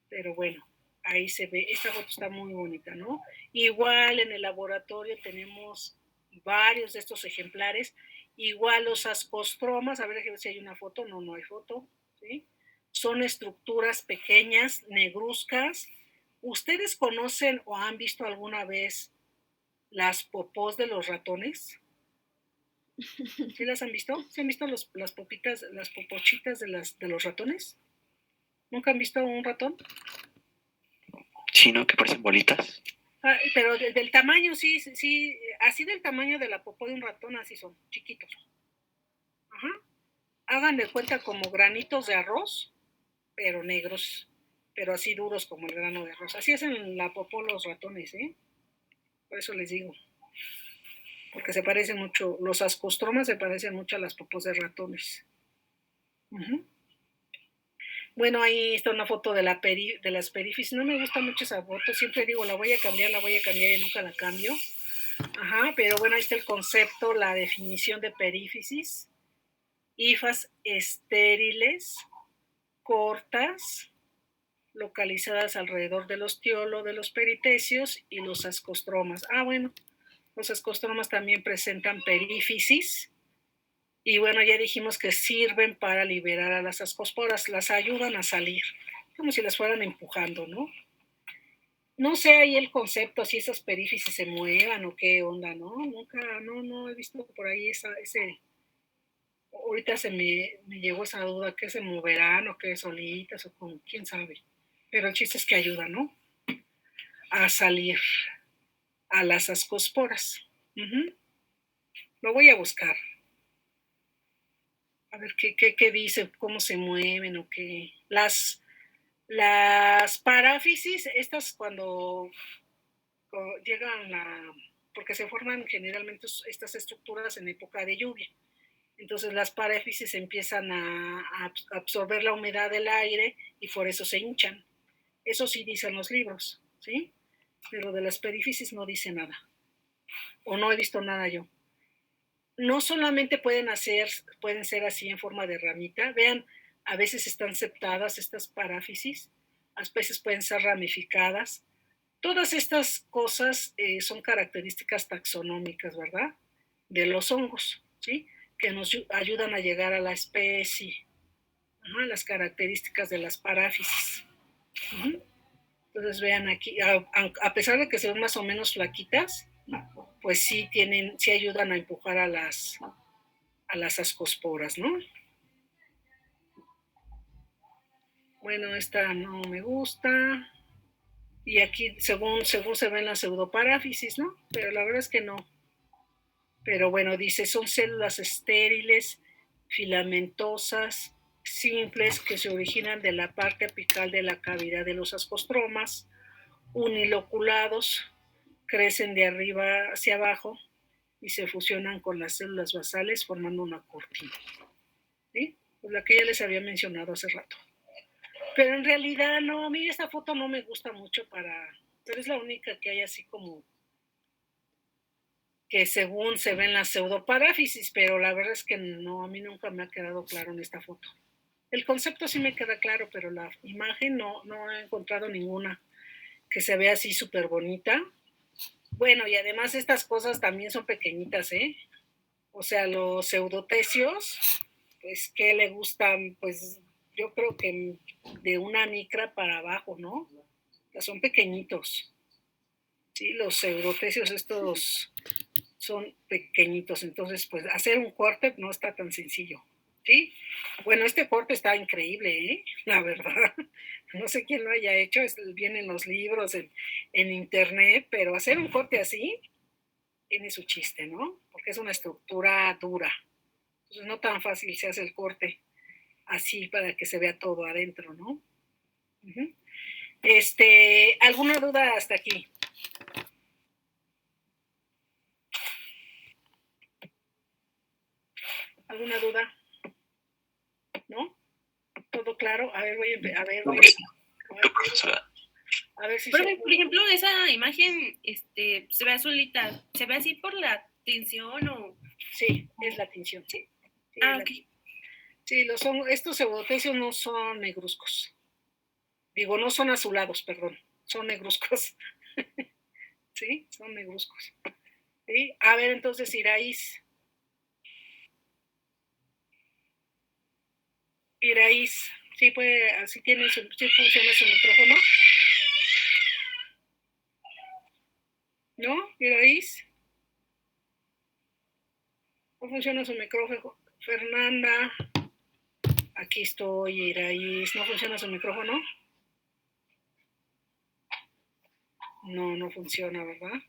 Pero bueno, ahí se ve. Esta foto está muy bonita, ¿no? Igual en el laboratorio tenemos varios de estos ejemplares. Igual los ascostromas, a ver si hay una foto. No hay foto, ¿sí? Son estructuras pequeñas, negruzcas. ¿Ustedes conocen o han visto alguna vez las popós de los ratones? ¿Sí las han visto? ¿Sí han visto las popochitas de los ratones? ¿Nunca han visto un ratón? Sí, ¿no? Que parecen bolitas. Pero del tamaño, sí, así del tamaño de la popó de un ratón, así son, chiquitos. Ajá. Hagan de cuenta como granitos de arroz, pero negros, pero así duros como el grano de arroz. Así hacen la popó los ratones, ¿eh? Por eso les digo. Porque se parecen mucho, los ascostromas se parecen mucho a las popós de ratones. Uh-huh. Bueno, ahí está una foto de las perífisis. No me gusta mucho esa foto, siempre digo, la voy a cambiar y nunca la cambio. Ajá, pero bueno, ahí está el concepto, la definición de perífisis. Hifas estériles, cortas, localizadas alrededor del ostiolo de los peritecios y los ascostromas. Bueno, los ascostromas también presentan perífisis. Y bueno, ya dijimos que sirven para liberar a las ascosporas, las ayudan a salir, como si las fueran empujando, ¿no? No sé ahí el concepto, si esas perífisis se muevan o qué onda, ¿no? Nunca, no he visto por ahí ahorita me llegó esa duda, que se moverán o que solitas o con quién sabe. Pero el chiste es que ayuda, ¿no? A salir a las ascosporas. Uh-huh. Lo voy a buscar. A ver qué dice, cómo se mueven o qué. Las paráfisis, estas cuando llegan porque se forman generalmente estas estructuras en época de lluvia. Entonces las paráfisis empiezan a absorber la humedad del aire y por eso se hinchan. Eso sí dicen los libros, ¿sí? Pero de las perífisis no dice nada. O no he visto nada yo. No solamente pueden ser así en forma de ramita. Vean, a veces están septadas estas paráfisis, a veces pueden ser ramificadas. Todas estas cosas son características taxonómicas, ¿verdad? De los hongos, ¿sí? Que nos ayudan a llegar a la especie. Las características de las paráfisis. Entonces vean aquí, a pesar de que se ven más o menos flaquitas, pues sí ayudan a empujar a las ascosporas, ¿no? Bueno, esta no me gusta. Y aquí, según se ven las pseudoparáfisis, ¿no? Pero la verdad es que no. Pero bueno, dice, son células estériles, filamentosas, simples, que se originan de la parte apical de la cavidad de los ascostromas, uniloculados, crecen de arriba hacia abajo y se fusionan con las células basales formando una cortina. ¿Sí? Pues la que ya les había mencionado hace rato. Pero en realidad no, a mí esta foto no me gusta mucho pero es la única que hay así como que según se ven las pseudoparáfisis, pero la verdad es que no, a mí nunca me ha quedado claro en esta foto. El concepto sí me queda claro, pero la imagen no he encontrado ninguna que se vea así súper bonita. Bueno, y además estas cosas también son pequeñitas, ¿eh? O sea, los pseudotecios, pues, ¿qué le gustan? Pues yo creo que de una micra para abajo, ¿no? O sea, son pequeñitos. Sí, los pseudotecios estos son pequeñitos, entonces, pues, hacer un corte no está tan sencillo, ¿sí? Bueno, este corte está increíble, ¿eh? La verdad. No sé quién lo haya hecho, viene en los libros, en internet, pero hacer un corte así tiene su chiste, ¿no? Porque es una estructura dura. Entonces no tan fácil se hace el corte así para que se vea todo adentro, ¿no? Uh-huh. ¿Alguna duda hasta aquí? ¿Alguna duda? ¿No? ¿Todo claro? A ver, voy a... Profesora. A ver si Profe, por ejemplo, esa imagen se ve azulita. ¿Se ve así por la tinción o...? Sí, es la tinción. Sí, Ah, es ok. sí, estos pseudotecios no son negruzcos. Digo, no son azulados, perdón. Son negruzcos. Sí, son negruzcos. ¿Sí? A ver, entonces, Iraíz. Iraíz, sí puede, así tiene sí funciona su micrófono. ¿No? Iraíz. ¿No funciona su micrófono? Fernanda. Aquí estoy, Iraíz. ¿No funciona su micrófono? No, no funciona, ¿verdad?